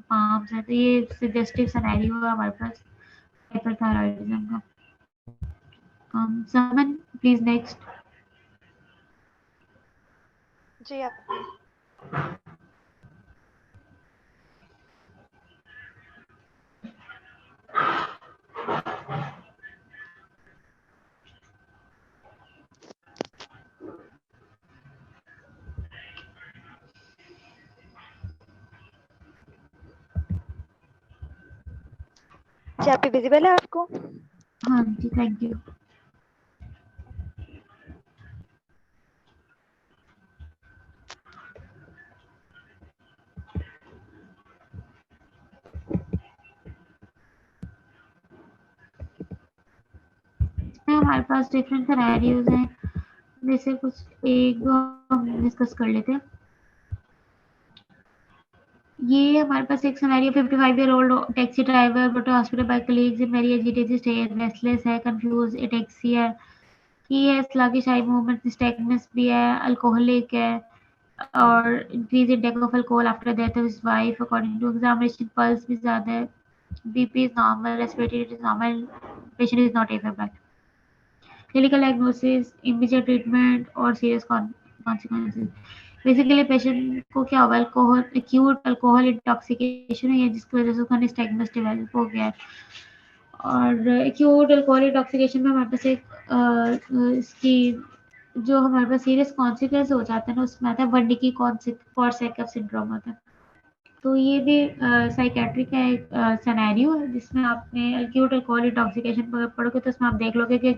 पाम्स है, तो ये सजेस्टिव सिनेरियो है हमारे पास हाइपरथायरॉइडिज्म का। समन प्लीज नेक्स्ट। जी आप जी आप विजिबल है आपको? हाँ जी, थैंक यू। हमारे पास डिफरेंट सिनेरियोज हैं, जैसे कुछ एक दो हम डिस्कस कर लेते हैं। ये हमारे पास एक scenario 55-year-old taxi driver but hospital by colleagues in very agitated state, restless है, कंफ्यूज, एटेक्सिया, ही है, स्लगिश आई मूवमेंट, निस्टैग्मस भी है, अल्कोहलिक है और increase intake of alcohol after death of his wife, according to examination pulse भी ज्यादा है, BP is normal, respiratory is normal, patient is not afebrile, clinical diagnosis, immediate treatment और serious consequences. Basically patient को क्या होगा, alcohol acute alcohol intoxication है जिसकी वजह से उसका निस्टैग्मस डेवलप हो गया है, और एक्यूट अल्कोहल इंटॉक्सिकेशन में हमारे पास एक इसकी जो हमारे पास सीरियस कॉन्सिक्वेंस हो जाता है ना, उसमें आता है वर्निकी कॉर्सैकफ सिंड्रोम होता है। तो ये भी साइकेट्री का एक सिनेरियो है जिसमें आपने एक्यूट अल्कोहल इंटॉक्सिकेशन पढ़ोगे तो उसमें आप देख लोगे कि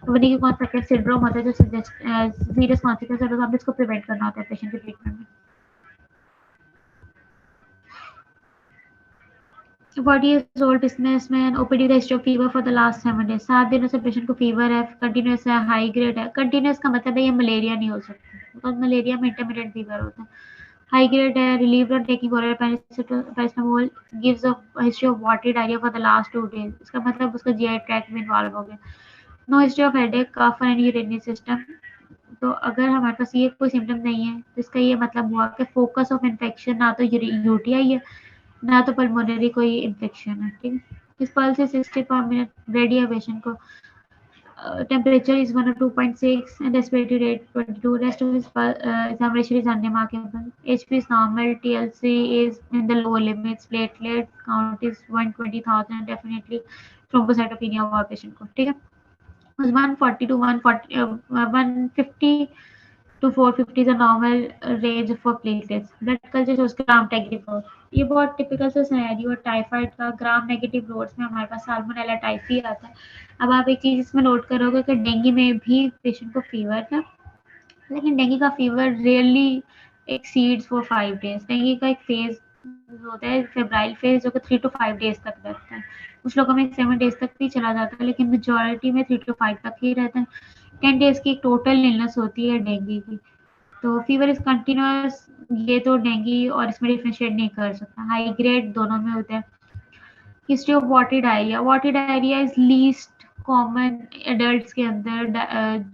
वर्निकी कॉर्सैकफ सिंड्रोम होता है जो सीरियस कॉन्सिक्वेंस है, तो हमें इसको प्रिवेंट करना होता है पेशेंट के ट्रीटमेंट में। 40 years old businessman, OPD the history of fever for the last 7 days, 7 दिनों से पेशेंट को फीवर है, कंटिन्यूस है, हाई ग्रेड है, कंटिन्यूस का मतलब है ये मलेरिया नहीं हो सकता, बिकॉज मलेरिया में इंटरमीडिएट फीवर होता है, हाई ग्रेड है, relieved on taking oral paracetamol, gives a history of watery diarrhoea for the last 2 days, इसका मतलब उसका जीआई ट्रैक्ट में इन्वॉल्व हो गया, no history of headache, cough and urinary system. तो अगर हमारे पास ये कोई सिम्टम नहीं है तो इसका ये मतलब हुआ कि फोकस ऑफ इन्फेक्शन ना तो यूटीआई है ना तो पल्मोनरी कोई इन्फेक्शन है। ठीक है, इस पल्स से 60 पर मिनट रेडी है पेशेंट को, temperature is 102.6 and respiratory rate 22, rest of his examination is unremarkable, HP is normal, TLC is in the lower limits, platelet count is 120,000, definitely thrombocytopenia हुआ पेशेंट को। ठीक है, 140 to 140 150 to 450 is a normal range for platelets. Blood culture shows gram negative growth. ये बहुत typical सा scenario है typhoid का, gram negative growths में हमारे पास साल्मोनेला टाइफी आता है। अब आप एक चीज इसमें नोट करोगे कि डेंगू में भी पेशेंट को फीवर था, लेकिन डेंगू का fever rarely exceeds for 5 days। Dengue का एक फेज होता है फेब्राइल फेज जो कि 3 to 5 days तक रहता है, कुछ लोगों में 7 days तक भी चला जाता है, लेकिन मेजोरिटी में 3 to 5 तक ही रहता है। 10 days की एक टोटल इलनेस होती है डेंगू की। तो फीवर इज कंटिन्यूअस, ये तो डेंगू और इसमें डिफरेंशिएट नहीं कर सकता, हाई ग्रेड दोनों में होता है। हिस्ट्री ऑफ वाटी diarrhoea is least common adults के अंदर,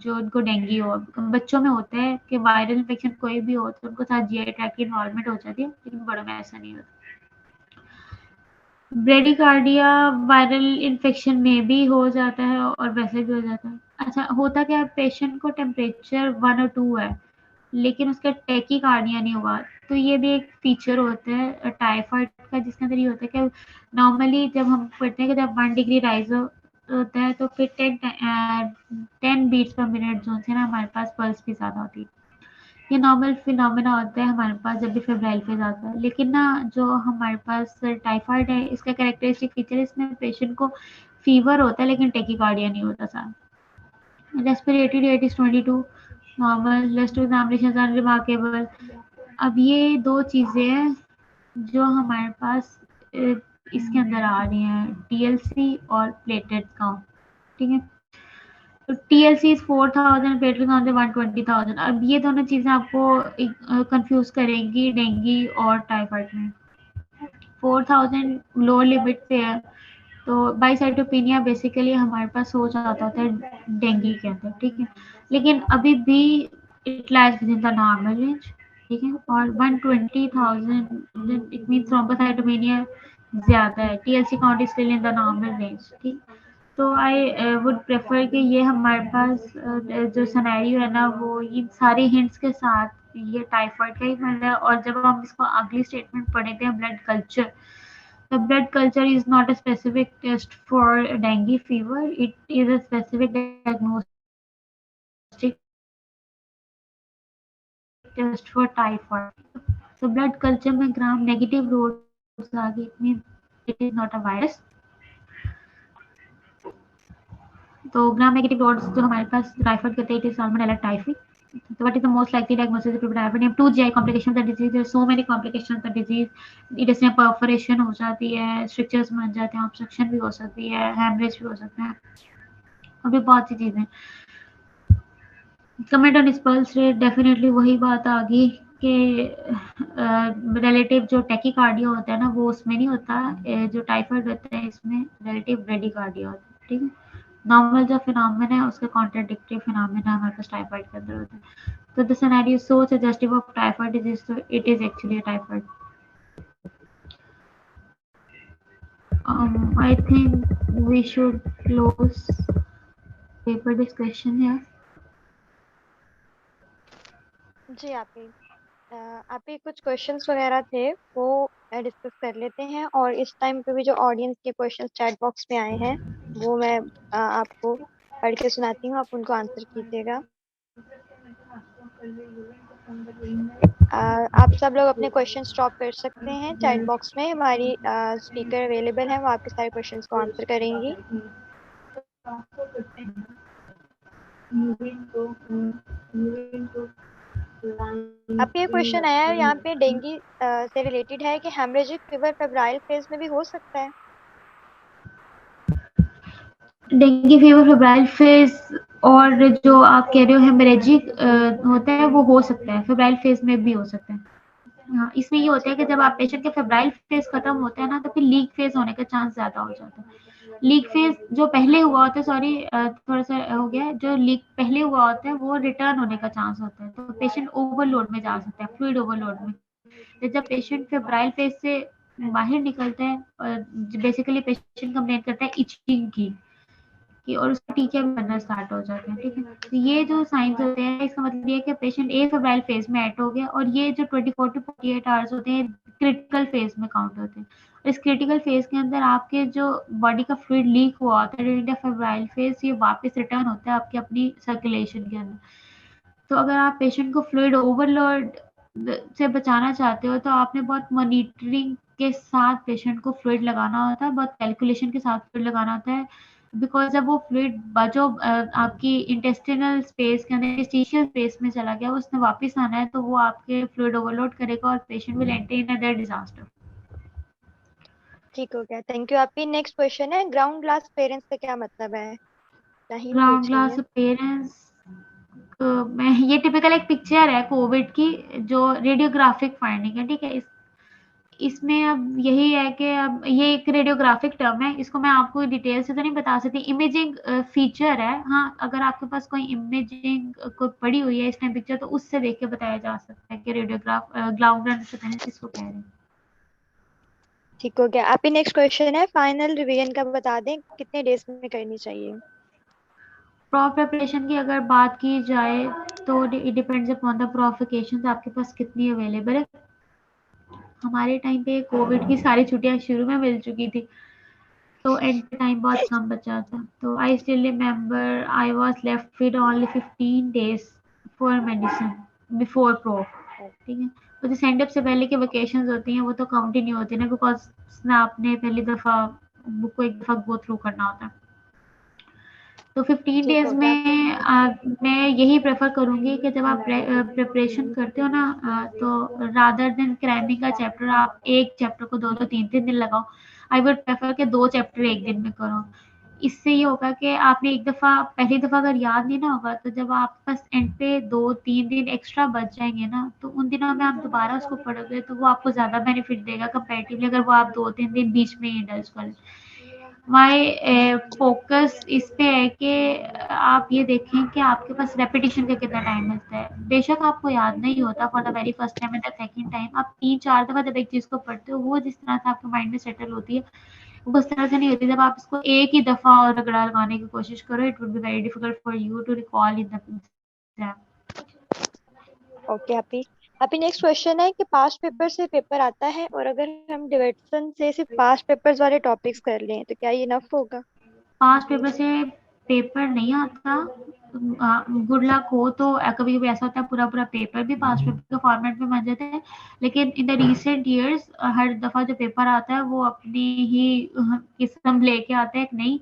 जो उनको डेंगू हो, बच्चों में होता है कि वायरल इन्फेक्शन कोई भी हो तो उनको साथ जीआई ट्रैक्ट की इन्वॉल्वमेंट हो जाती है, लेकिन बड़ों में ऐसा नहीं होता। ब्रेडिकार्डिया वायरल इन्फेक्शन में भी हो जाता है और वैसे भी हो जाता है। अच्छा, होता क्या है, पेशेंट को टेम्परेचर 1 और 2 है लेकिन उसका टैकीकार्डिया नहीं हुआ, तो ये भी एक फीचर होता है टाइफाइड का, जिसके अंदर ये होता है कि नॉर्मली जब हम पढ़ते हैं कि जब 1 डिग्री राइज होता है तो फिर 10 बीट्स पर मिनट जो है ना हमारे पास पल्स भी ज़्यादा होती है। ये नॉर्मल फिनोमेना होता है हमारे पास जब भी फेब्राइल फेज आता है। लेकिन ना जो हमारे पास टाइफाइड है, इसका कैरेक्टरिस्टिक फीचर है, इसमें पेशेंट को फीवर होता है लेकिन टेकीकार्डिया नहीं होता साथ। Respiratory rate is 22, normal, rest examination unremarkable. अब ये दो चीज़ें हैं जो हमारे पास इसके अंदर आ रही हैं, टीएलसी और प्लेटलेट काउंट। ठीक है, तो टीएलसी इज 4000, प्लेटलेट काउंट है 120,000। अब ये दोनों चीज़ें आपको कंफ्यूज करेंगी डेंगू और टाइफाइड में। 4000 लोअर लिमिट पे है, तो बाईसाइटोपिनिया बेसिकली हमारे पास हो जाता है डेंगू के अंदर। ठीक है, लेकिन अभी भी it lies within the normal range. ठीक है, और 120,000 इट मीन थ्रोम्बोसाइटोपेनिया ज्यादा है, TLC count is still in the normal range. ठीक, तो आई वुड प्रेफर कि ये हमारे पास जो सिनेरियो है ना वो ये सारे हिंट्स के साथ ये टाइफाइड का ही मिल रहा है। और जब हम इसको अगली स्टेटमेंट पढ़ते हैं blood culture, the blood culture is not a specific test for dengue fever, it is a specific diagnostic test for typhoid. So blood culture में gram negative rods आ गए, it means it is not a virus. तो gram negative rods जो हमारे पास typhoid कहते हैं, it is salmonella typhi. So what is the most likely diagnosis of typhoid? 2 GI complications of the disease. There are so many complications of the disease. intestinal perforation हो जाती है, strictures बन जाते हैं, obstruction भी हो सकती है, hemorrhage भी हो सकता है, और भी बहुत सी चीजें। Comment on pulse rate, definitely वही बात आ गई कि रिलेटिव जो टैकीकार्डिया होता है ना वो उसमें नहीं होता, जो टाइफाइड होता है इसमें रिलेटिव ब्रेडिकार्डिया होता है। ठीक है, नॉर्मल जो फिनोमेना है उसके कॉन्ट्राडिक्टरी फिनोमेना हमारे पास टाइफाइड के अंदर होता है। So the scenario is so suggestive of typhoid disease, so it is actually a typhoid. I think we should close paper discussion here. जी आप ही कुछ क्वेश्चंस वगैरह थे वो डिस्कस कर लेते हैं, और इस टाइम पे भी जो ऑडियंस के क्वेश्चंस चैट बॉक्स में आए हैं वो मैं आपको पढ़ के सुनाती हूँ, आप उनको आंसर कीजिएगा। आप सब लोग अपने क्वेश्चन ड्रॉप कर सकते हैं चैट बॉक्स में, हमारी स्पीकर अवेलेबल है, वो आपके सारे क्वेश्चंस को आंसर करेंगी। अब ये क्वेश्चन आया है यहाँ पे, डेंगू से रिलेटेड है कि हेमरेजिक फीवर फेब्राइल फेज में भी हो सकता है। डेंगू फीवर फेब्राइल फेज और जो आप कह रहे हो हेमरेजिक होता है वो हो सकता है, फेब्राइल फेज में भी हो सकता है। हाँ, इसमें ये होता है कि जब आप पेशेंट के फेब्राइल फेज खत्म होता है ना तो फिर लीक फेज होने का चांस ज्यादा हो जाता है। लीक फेज जो पहले हुआ होता है, सॉरी थोड़ा सा हो गया है, जो लीक पहले हुआ होता है वो रिटर्न होने का चांस होता है, तो पेशेंट ओवरलोड में जा सकता है, फ्लूइड ओवरलोड में। तो जब पेशेंट फेब्राइल फेज से बाहर निकलता है, बेसिकली पेशेंट कंप्लेन करता है इचिंग की और उसका टीके बनना स्टार्ट हो जाते हैं। ठीक है, तो ये जो साइंस होते हैं इसका मतलब ये है कि पेशेंट ए फेब्राइल फेज में एड हो गया, और ये जो 24 टू 48 आवर्स होते हैं क्रिटिकल फेज में काउंट होते हैं। इस क्रिटिकल फेज के अंदर आपके जो बॉडी का फ्लूइड लीक हुआ होता है ड्यूरिंग द फेब्राइल फेज, ये वापस रिटर्न होता है आपकी अपनी सर्कुलेशन के अंदर। तो अगर आप पेशेंट को फ्लूइड ओवरलोड से बचाना चाहते हो तो आपने बहुत मॉनिटरिंग के साथ पेशेंट को फ्लूइड लगाना होता है, बहुत कैलकुलेशन के साथ फ्लूइड लगाना होता है, बिकॉज जब वो फ्लूइड जो आपकी इंटेस्टिनल स्पेस के अंदर इंटरस्टिशियल स्पेस में चला गया उसने वापस आना है, तो वो आपके फ्लूइड ओवरलोड करेगा और patient will enter in a disaster. ठीक हो गया, थैंक यू। आपकी नेक्स्ट क्वेश्चन है ग्राउंड ग्लास पेरेंट्स का क्या मतलब है, नहीं ग्राउंड पूछ रही ग्लास है। पेरेंट्स में ये टिपिकल एक पिक्चर है कोविड की जो रेडियोग्राफिक फाइंडिंग है। ठीक है, इसमें अब यही है कि अब ये एक रेडियोग्राफिक टर्म है, इसको मैं आपको डिटेल से तो नहीं बता सकती, इमेजिंग फीचर है। हाँ, अगर आपके पास कोई इमेजिंग कोई पड़ी हुई है इस टाइम पिक्चर तो उससे देख के बताया जा सकता है कि रेडियोग्राफ ग्राउंड ग्लास पेरेंट्स किसको कह रहे हैं। ठीक हो गया। आपकी नेक्स्ट क्वेश्चन है, फाइनल रिवीजन का बता दें कितने डेज में करनी चाहिए। प्रॉफ प्रिपरेशन की अगर बात की जाए तो इट डिपेंड्स अपॉन द प्रॉफिकेशन आपके पास कितनी अवेलेबल है। हमारे टाइम पे कोविड की सारी छुट्टियां शुरू में मिल चुकी थी, तो एंड टाइम बहुत कम बचा था। तो I still remember I was left with only 15 days for medicine before pro. ठीक है, तो जो सेंड अप से पहले की वेकेशंस होती हैं वो तो काउंट ही नहीं होती ना, बिकॉज आपने पहली दफा बुक को एक दफा गो थ्रू करना होता है। तो 15 ठीक डेज हो गया। में मैं यही प्रेफर करूंगी कि जब आप प्रिपरेशन करते हो ना, तो रादर देन क्रैमिंग का चैप्टर आप एक चैप्टर को 2-2 3-3 दिन लगाओ। आई वुड प्रेफर कि 2 चैप्टर एक दिन में करो। इससे ये होगा कि आपने एक दफा पहली दफा अगर याद नहीं ना होगा, तो जब आपके पास एंड पे 2-3 दिन एक्स्ट्रा बच जाएंगे ना, तो उन दिनों में आप दोबारा उसको पढ़ोगे तो वो आपको ज्यादा बेनिफिट देगा कंपैरेटिवली अगर वो आप 2-3 दिन बीच में इंडल्ज करें। माय फोकस इस पे है कि आप ये देखें कि आपके पास रेपिटेशन का कितना टाइम मिलता है। बेशक आपको याद नहीं होता for the very first time and the second time, आप 3-4 दफा जब एक चीज को पढ़ते हो वो जिस तरह से आपके माइंड में सेटल होती है वो उस तरह से नहीं होती। जब आप इसको एक ही दफा और रगड़ा लगाने की कोशिश करो, it would be very difficult for you to recall in the exam. Okay happy. Happy next question है कि पास्ट पेपर से पेपर आता है, और अगर हम डिविजन से सिर्फ पास्ट पेपर्स वाले टॉपिक्स कर लें तो क्या ये इनफ होगा। पास्ट पेपर से पेपर नहीं आता, गुड लक हो तो कभी कभी ऐसा होता है पूरा पूरा पेपर भी पास्ट पेपर के फॉर्मेट में बन जाता है। लेकिन इन द रिसेंट ईयर्स हर दफा जो पेपर आता है वो अपनी ही किस्म लेके आता है एक नई।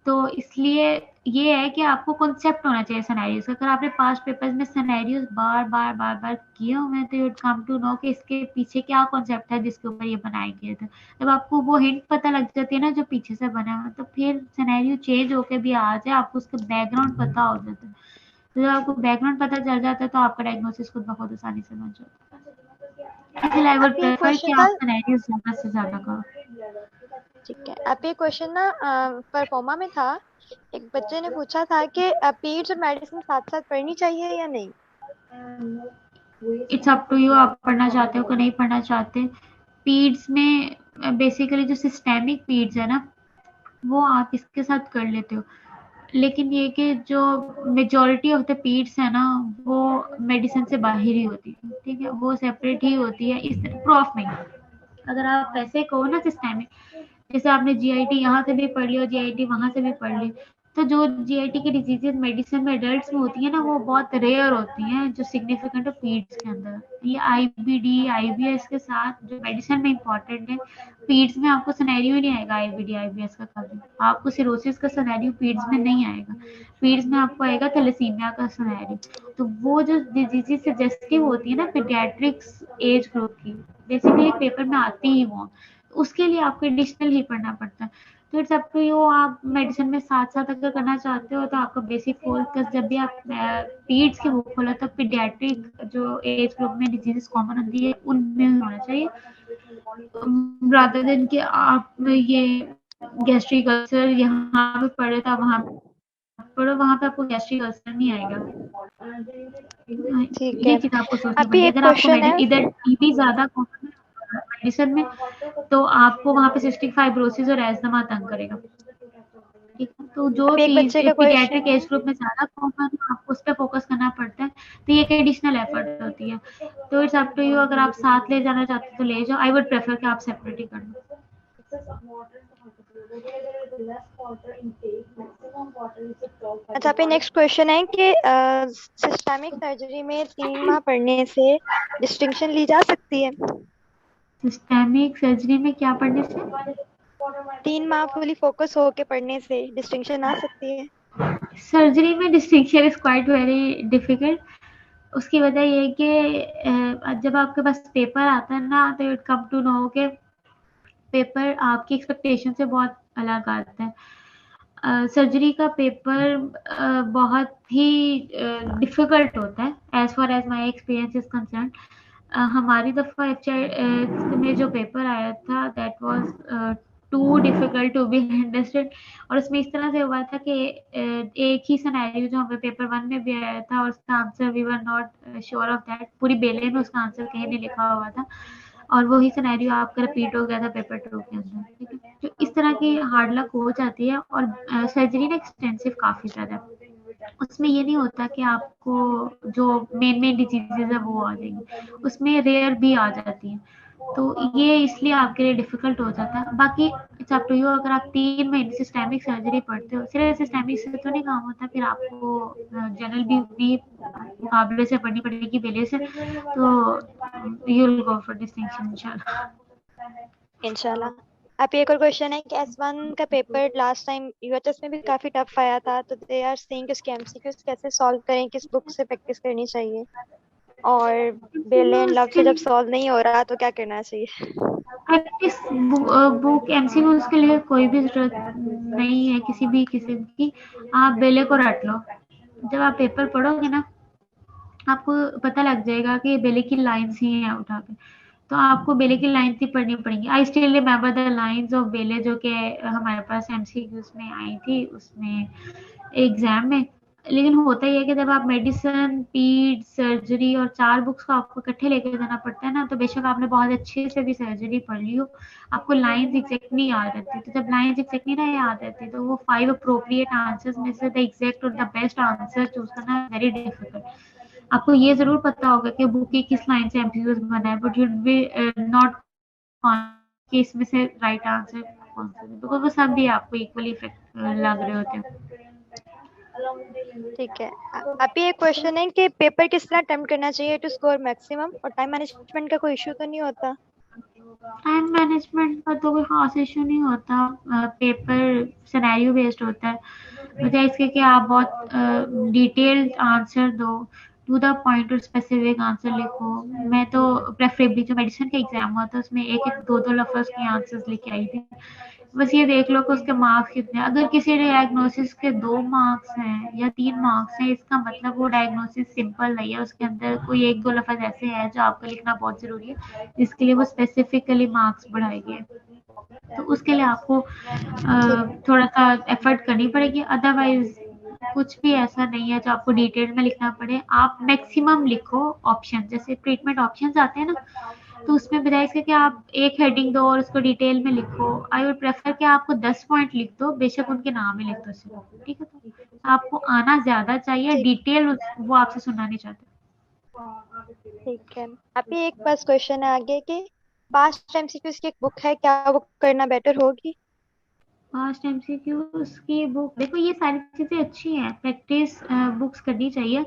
तो इसलिए ये है कि आपको कॉन्सेप्ट होना चाहिए सिनेरियोज का। अगर आपने पास्ट पेपर्स में सिनेरियोज बार बार बार बार किए हुए हैं तो यू कम टू नो कि इसके पीछे क्या कॉन्सेप्ट है जिसके ऊपर ये बनाए गए थे। जब आपको वो हिंट पता लग जाती है ना जो पीछे से बना हुआ, तो फिर सिनेरियो चेंज होके भी आ जाए आपको उसका बैकग्राउंड पता हो जाता है। तो जब आपको बैकग्राउंड पता चल जाता है तो आपका डायग्नोसिस खुद ब खुद आसानी से बन जाता है। इसलिए आई वुड आप ये प्रेफर कि क्वेश्चन था। आप सिनेरियोज ज्यादा से ज्यादा करो। ठीक है, आप ये क्वेश्चन ना परफॉर्मा में था। एक बच्चे ने पूछा था कि पीड्स और मेडिसिन साथ साथ पढ़नी चाहिए या नहीं। इट्स अप टू यू, आप पढ़ना चाहते हो कि नहीं पढ़ना चाहते। पीड्स में बेसिकली जो सिस्टेमिक पीड्स है ना वो आप इसके साथ कर लेते हो। लेकिन ये कि जो मेजोरिटी ऑफ द पीड्स है ना वो मेडिसिन से बाहर ही होती है। ठीक है, वो सेपरेट ही होती है इस प्रॉफ में। अगर आप वैसे कहो ना सिस्टेमिक, जैसे आपने जीआईटी यहाँ से भी पढ़ ली और जीआईटी वहां से भी पढ़ ली, तो जो जीआईटी की डिजीजेज मेडिसिन में एडल्ट्स में होती है ना वो बहुत रेयर होती हैं जो सिग्निफिकेंट पीड्स के अंदर। ये आईबीडी आईबीएस के साथ जो मेडिसिन में इंपॉर्टेंट है, पीड्स में आपको सिनेरियो ही नहीं आएगा आईबीडी आईबीएस का। कभी आपको सिरोसिस का सिनेरियो पीड्स में नहीं आएगा। पीड्स में आपको आएगा थैलेसीमिया का सिनेरियो। तो वो जो डिजीजेज सजेस्टिव होती है ना पीडियाट्रिक्स एज ग्रुप की, बेसिकली पेपर में आती ही वो, उसके लिए आपको एडिशनल ही पढ़ना पड़ता है। तो इट्स अप टू यू, आप मेडिसिन में साथ साथ अगर करना चाहते हो तो आपका बेसिक फोकस जब भी आप पीड्स की बुक खोलो तो पीडियाट्रिक जो एज ग्रुप में डिजीजेस कॉमन होती है उनमें होना चाहिए, रादर देन कि आप ये गैस्ट्रिक अल्सर यहाँ पे पढ़े था वहां पढ़ो, वहां पे आपको गैस्ट्रिक अल्सर नहीं आएगा। ठीक ये है। चीज आपको सोचनी आप ही पड़ेगी। एक अगर आपको क्वेश्चन है। इधर टीबी ज्यादा कॉमन है मेडिसिन में, तो आपको वहां पे सिस्टिक फाइब्रोसिस और एजमा तंग करेगा। ठीक है, तो जो आप एक बच्चे का क्वेश्चन पीडियाट्रिक है। एज ग्रुप में ज्यादा कॉमन है आपको उस पर फोकस करना पड़ता है। तो ये एक एडिशनल एफर्ट होती है। तो इट्स अप टू यू, अगर आप साथ ले जाना चाहते हो तो ले जाओ। आई वुड प्रेफर कि आप सेपरेट ही कर लो। अच्छा, पे नेक्स्ट क्वेश्चन है कि सिस्टेमिक सर्जरी में 3 माह पढ़ने से डिस्टिंक्शन ली जा सकती है। सिस्टेमिक सर्जरी में क्या पढ़ने से? 3 माह फुली फोकस होके पढ़ने से डिस्टिंक्शन आ सकती है। सर्जरी में distinction is quite very difficult. उसकी वजह ये है कि जब आपके पास पेपर आता है ना तो इट कम टू नो के पेपर आपकी एक्सपेक्टेशन से बहुत अलग आता है। सर्जरी का पेपर बहुत ही डिफिकल्ट होता है as far as my experience is concern. हमारी दफा में जो पेपर आया था that was too difficult to be understood. और उसमें इस तरह से हुआ था कि एक ही सिनेरियो जो हमें पेपर 1 में भी आया था और उसका answer we were not sure of that, पूरी बेले में उसका आंसर कहीं नहीं लिखा हुआ था। और वही सिनेरियो आपका रिपीट हो गया था पेपर 2 के अंदर, ठीक है। तो इस तरह की हार्ड लक हो जाती है। और सर्जरी ना एक्सटेंसिव काफ़ी ज़्यादा, उसमें ये नहीं होता कि आपको जो मेन डिजीजेज है वो आ जाएंगी, उसमें रेयर भी आ जाती हैं। तो ये इसलिए आपके लिए डिफिकल्ट हो जाता है। बाकी इट्स अप टू यू, अगर आप 3 महीने सिस्टेमिक सर्जरी पढ़ते हो, सिर्फ सिस्टेमिक से तो नहीं काम होता, फिर आपको जनरल भी मुकाबले से पढ़नी पड़ेगी बेले से। तो you will go for distinction इंशाल्लाह। इंशाल्लाह। आप एक और क्वेश्चन है कि S1 का पेपर लास्ट टाइम UHS में भी काफी टफ आया था, तो दे आर सेइंग उसके MCQs कैसे सॉल्व करें, किस बुक से प्रैक्टिस करनी चाहिए, और बेले एंड लव उसके से जब लिए सॉल्व नहीं हो रहा तो क्या करना चाहिए? प्रैक्टिस बुक एमसीक्यू के लिए कोई भी जरूरत नहीं है किसी भी किस्म की। आप बेले को रट लो, जब आप पेपर पढ़ोगे ना आपको पता लग जाएगा कि बेले की लाइन्स ही हैं उठा के, तो आपको बेले की लाइन्स ही पढ़नी पड़ेंगी। I still remember the lines of बेले जो कि हमारे पास एमसीक्यूज में आई थी उसमें एग्जाम में। लेकिन होता ही है कि जब आप मेडिसिन, पीड, सर्जरी और 4 बुक्स को आपको इकट्ठे लेके जाना पड़ता है ना, तो बेशक आपने बहुत अच्छे से भी सर्जरी पढ़ ली हो, आपको लाइन्स एग्जैक्ट नहीं याद रहती। तो जब लाइन्स एग्जैक्ट नहीं ना याद रहती तो वो 5 अप्रोप्रिएट आंसर्स में से द एग्जैक्ट और द बेस्ट आंसर चूज करना वेरी डिफिकल्ट। आपको ये जरूर पता होगा कि बुक की किस लाइन से एमसीक्यूज बना है, बट यू बी नॉट कि इसमें से राइट आंसर कौन सा है, बिकॉज वो सब भी आपको इक्वली इफेक्ट लग रहे होते हैं। ठीक है। आप ये क्वेश्चन है कि पेपर किस तरह अटेम्प्ट करना चाहिए टू स्कोर मैक्सिमम, और टाइम मैनेजमेंट का कोई इशू तो नहीं होता? टाइम मैनेजमेंट का तो कोई खास इशू नहीं होता। पेपर सिनेरियो बेस्ड होता है, वजह इसके कि आप बहुत डिटेल्ड आंसर दो, टू द पॉइंट और स्पेसिफिक आंसर लिखो। मैं तो प्रेफरेबली जो मेडिसिन का एग्जाम हुआ था उसमें एक एक दो दो लफ्ज के आंसर्स लिख के आई थी। बस ये देख लो कि उसके मार्क्स कितने, अगर किसी डायग्नोसिस के 2 मार्क्स हैं या 3 मार्क्स हैं, इसका मतलब वो डायग्नोसिस सिंपल नहीं है, उसके अंदर कोई एक दो लफ्ज ऐसे हैं जो आपका लिखना बहुत जरूरी है, जिसके लिए वो स्पेसिफिकली मार्क्स बढ़ाए गए। तो उसके लिए आपको ठीक थोड़ा सा एफर्ट करनी पड़ेगी, अदरवाइज कुछ भी ऐसा नहीं है जो आपको डिटेल में लिखना पड़े। आप मैक्सिमम लिखो ऑप्शन, जैसे ट्रीटमेंट ऑप्शंस आते हैं ना, तो उसमें बजाय इसके कि आप एक हेडिंग दो और उसको डिटेल में लिखो, आई वुड प्रेफर कि आपको 10 पॉइंट लिख दो, बेशक उनके नाम ही लिख दो सिर्फ, ठीक है। तो आपको आना ज्यादा चाहिए, ठीक डिटेल वो आपसे सुनना नहीं चाहते। ठीक है। आप ये एक बस क्वेश्चन है आगे कि पास्ट MCQs की एक बुक है, क्या वो करना बेटर होगी? फास्ट एमसीक्यूज की बुक देखो, ये सारी चीजें अच्छी हैं, प्रैक्टिस बुक्स करनी चाहिए।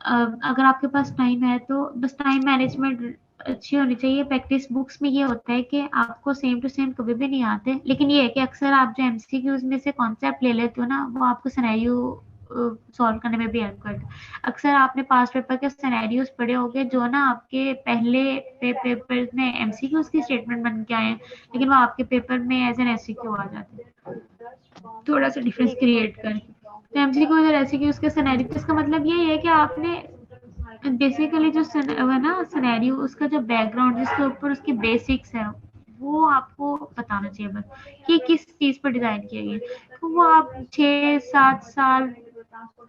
अगर आपके पास टाइम है तो बस टाइम मैनेजमेंट अच्छी होनी चाहिए। प्रैक्टिस बुक्स में ये होता है कि आपको सेम टू सेम कभी भी नहीं आते, लेकिन ये है कि अक्सर आप जो एमसीक्यूज में से कॉन्सेप्ट ले लेते हो ना, वो आपको सिनेरियो सॉल्व करने में भी हेल्प करते हैं। अक्सर आपने पास्ट पेपर के सिनेरियोज पढ़े होंगे जो ना आपके पहले पेपर में एमसीक्यूज की स्टेटमेंट बन के आए हैं, लेकिन वो आपके पेपर में एज एन एससीक्यू आ जाते हैं, थोड़ा सा डिफरेंस ठीक है। क्रिएट करके। तो एमसीक्यू और एससीक्यू के सिनेरियो, इसका मतलब ये है कि आपने बेसिकली जो ना सिनेरियो, उसका जो बैकग्राउंड जिसके ऊपर उसकी बेसिक्स है, वो आपको बताना चाहिए बस, कि किस चीज पर डिजाइन किया गया है। तो वो आप 6-7 साल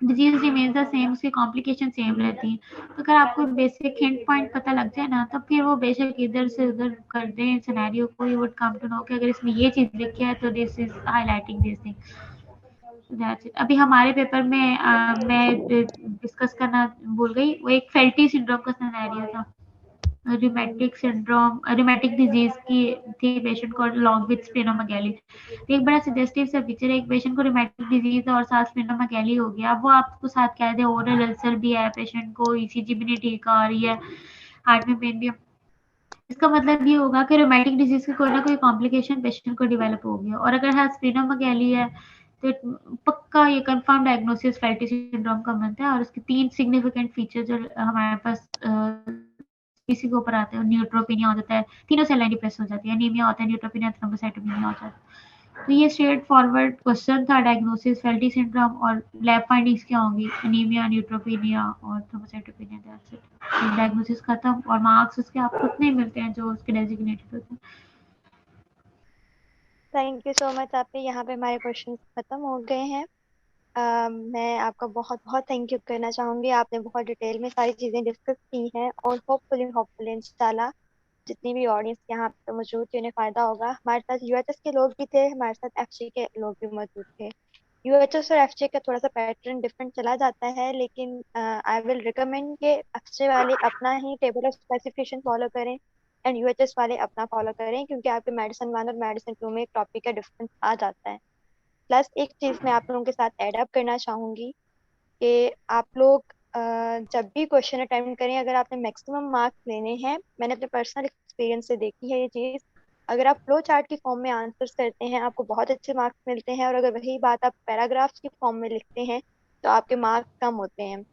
डिजीज रिमेन्स द सेम, उसकी कॉम्प्लिकेशन सेम रहती है। तो अगर आपको बेसिक हिंट पॉइंट पता लग जाए ना, तो फिर वो बेशक इधर से उधर कर दें सिनेरियो को, you would come to know कि अगर इसमें ये चीज लिखी है तो this is highlighting this thing. अभी हमारे पेपर में मैं डिस्कस करना भूल गई, वो एक फेल्टी सिंड्रोम का सिनेरियो था। रिमेटिक सिंड्रोम, रिमेटिक डिजीज की थी पेशेंट को लॉन्ग विद स्प्लेनोमेगाली। तो एक बड़ा सजेस्टिव सा फीचर है, एक पेशेंट को रिमेटिक डिजीज और साथ स्प्लेनोमेगाली हो गया, अब वो आपको साथ कह दे ओरल अल्सर भी है पेशेंट को, ईसीजी भी नहीं ठीक आ रही है, हार्ट में पेन भी है, इसका मतलब ये होगा कि रोमैटिक डिजीज की कोई ना कोई कॉम्प्लिकेशन पेशेंट को डेवलप हो गया। और अगर है स्प्लेनोमेगाली है तो पक्का ये कंफर्म डायग्नोसिस फैटी सिंड्रोम का बनता है। और उसके 3 सिग्निफिकेंट फीचर जो हमारे पास किसी के ऊपर आते हैं, न्यूट्रोपिनिया हो जाता है, तीनों सेल लाइन डिप्रेस हो जाती है, एनीमिया होता है, न्यूट्रोपिनिया, थ्रोम्बोसाइटोपिनिया हो जाता है। तो ये स्ट्रेट फॉरवर्ड क्वेश्चन था, डायग्नोसिस फैटी सिंड्रोम, और लैब फाइंडिंग्स क्या होंगी, एनीमिया, न्यूट्रोपिनिया और थ्रोम्बोसाइटोपिनिया, दैट्स इट। डायग्नोसिस खत्म, और मार्क्स उसके आपको उतने मिलते हैं जो उसके डेजिग्नेटेड होते हैं। Thank you so much. आपके यहाँ पे हमारे क्वेश्चन खत्म हो गए हैं। मैं आपका बहुत बहुत थैंक यू करना चाहूंगी, आपने बहुत डिटेल में सारी चीजें डिस्कस की हैं, और होपफुली होपफुली इंशाल्लाह जितनी भी ऑडियंस यहाँ पे मौजूद थी उन्हें फ़ायदा होगा। हमारे साथ यूएचएस के लोग भी थे, हमारे साथ एफसी के लोग भी मौजूद थे। यूएचएस और एफजे का थोड़ा सा पैटर्न डिफरेंट चला जाता है, लेकिन आई विल रिकमेंड कि एफजे वाले अपना ही टेबल ऑफ स्पेसिफिकेशन फॉलो करें एंड यूएचएस वाले अपना फॉलो करें, क्योंकि आपके मेडिसिन 1 और मेडिसिन 2 में एक टॉपिक का डिफरेंस आ जाता है। प्लस एक चीज़ मैं आप लोगों के साथ ऐड अप करना चाहूँगी कि आप लोग जब भी क्वेश्चन अटेम्प्ट करें, अगर आपने मैक्सिमम मार्क्स लेने हैं, मैंने अपने पर्सनल एक्सपीरियंस से देखी है ये चीज़, अगर आप फ्लो चार्ट की फॉर्म में आंसर्स करते हैं आपको बहुत अच्छे मार्क्स मिलते हैं, और अगर वही बात आप पैराग्राफ्स की फॉर्म में लिखते हैं तो आपके मार्क्स कम होते हैं।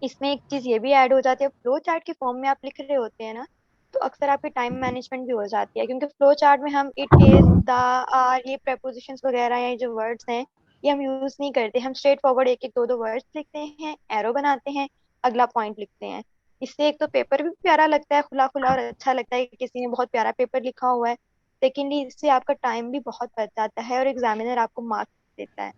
इसमें एक चीज़ ये भी ऐड हो जाती है, फ्लो चार्ट की फॉर्म में आप लिख रहे होते हैं ना, तो अक्सर आपकी टाइम मैनेजमेंट भी हो जाती है, क्योंकि फ्लो चार्ट में हम इट इज द आर ये prepositions वगैरह या ये जो वर्ड्स हैं ये हम यूज नहीं करते। हम स्ट्रेट फॉरवर्ड एक एक दो दो वर्ड्स लिखते हैं, एरो बनाते हैं, अगला पॉइंट लिखते हैं। इससे एक तो पेपर भी प्यारा लगता है, खुला खुला, और अच्छा लगता है कि किसी ने बहुत प्यारा पेपर लिखा हुआ है। सेकेंडली इससे आपका टाइम भी बहुत बच जाता है और एग्जामिनर आपको मार्क्स देता है।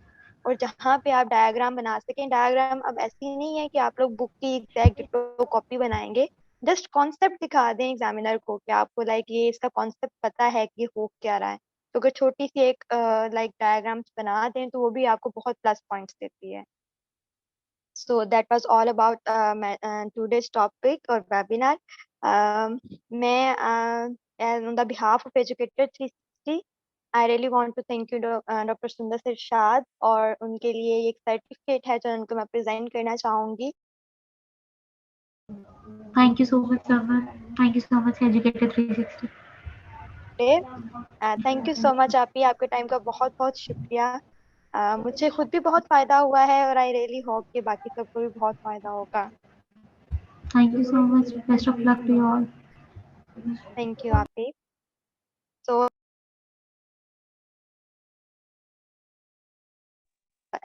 और जहाँ पे आप डायग्राम बना सकें, डायग्राम अब ऐसी नहीं है कि आप लोग बुक की एग्जैक्ट डिट्टो कॉपी बनाएंगे, जस्ट कॉन्सेप्ट दिखा दें एग्जामिनर को कि आपको लाइक ये इसका कॉन्सेप्ट पता है कि हो क्या रहा है, तो अगर छोटी सी एक लाइक डायग्राम्स बना दें तो वो भी आपको बहुत प्लस पॉइंट्स देती है। So that was all about today's topic or webinar. मैं and on the behalf of Educator 360, I really want to thank you Dr. Sundar Irshad, और उनके लिए एक सर्टिफिकेट है जो उनको मैं प्रेजेंट करना चाहूँगी। Thank you so much, Sarvan. Thank you so much, Educator 360. Thank you so much आपी, आपके टाइम का बहुत बहुत शुक्रिया। मुझे खुद भी बहुत फायदा हुआ है और आई रियली होप कि बाकी सबको भी बहुत फायदा होगा। Thank you so much. Best of luck to you all. Thank you आपी। सो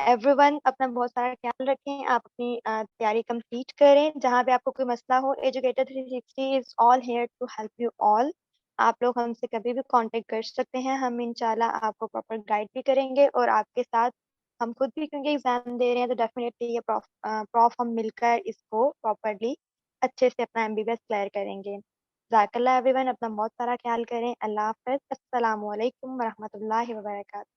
एवरीवन अपना बहुत सारा ख्याल रखें, आप अपनी तैयारी कंप्लीट करें। जहाँ पे आपको कोई मसला हो, educator 360 is all here to help you all. आप लोग हमसे कभी भी कांटेक्ट कर सकते हैं, हम इंशाल्लाह आपको प्रॉपर गाइड भी करेंगे और आपके साथ हम खुद भी क्योंकि एग्जाम दे रहे हैं तो डेफिनेटली ये प्रॉफ हम मिलकर इसको प्रॉपरली अच्छे से अपना एमबीबीएस क्लियर करेंगे। जज़ाकल्लाह एवरीवन, अपना बहुत सारा ख्याल करें। अल्लाह हाफ़िज़। अस्सलामु अलैकुम वरहमतुल्लाहि वबरकातुहू।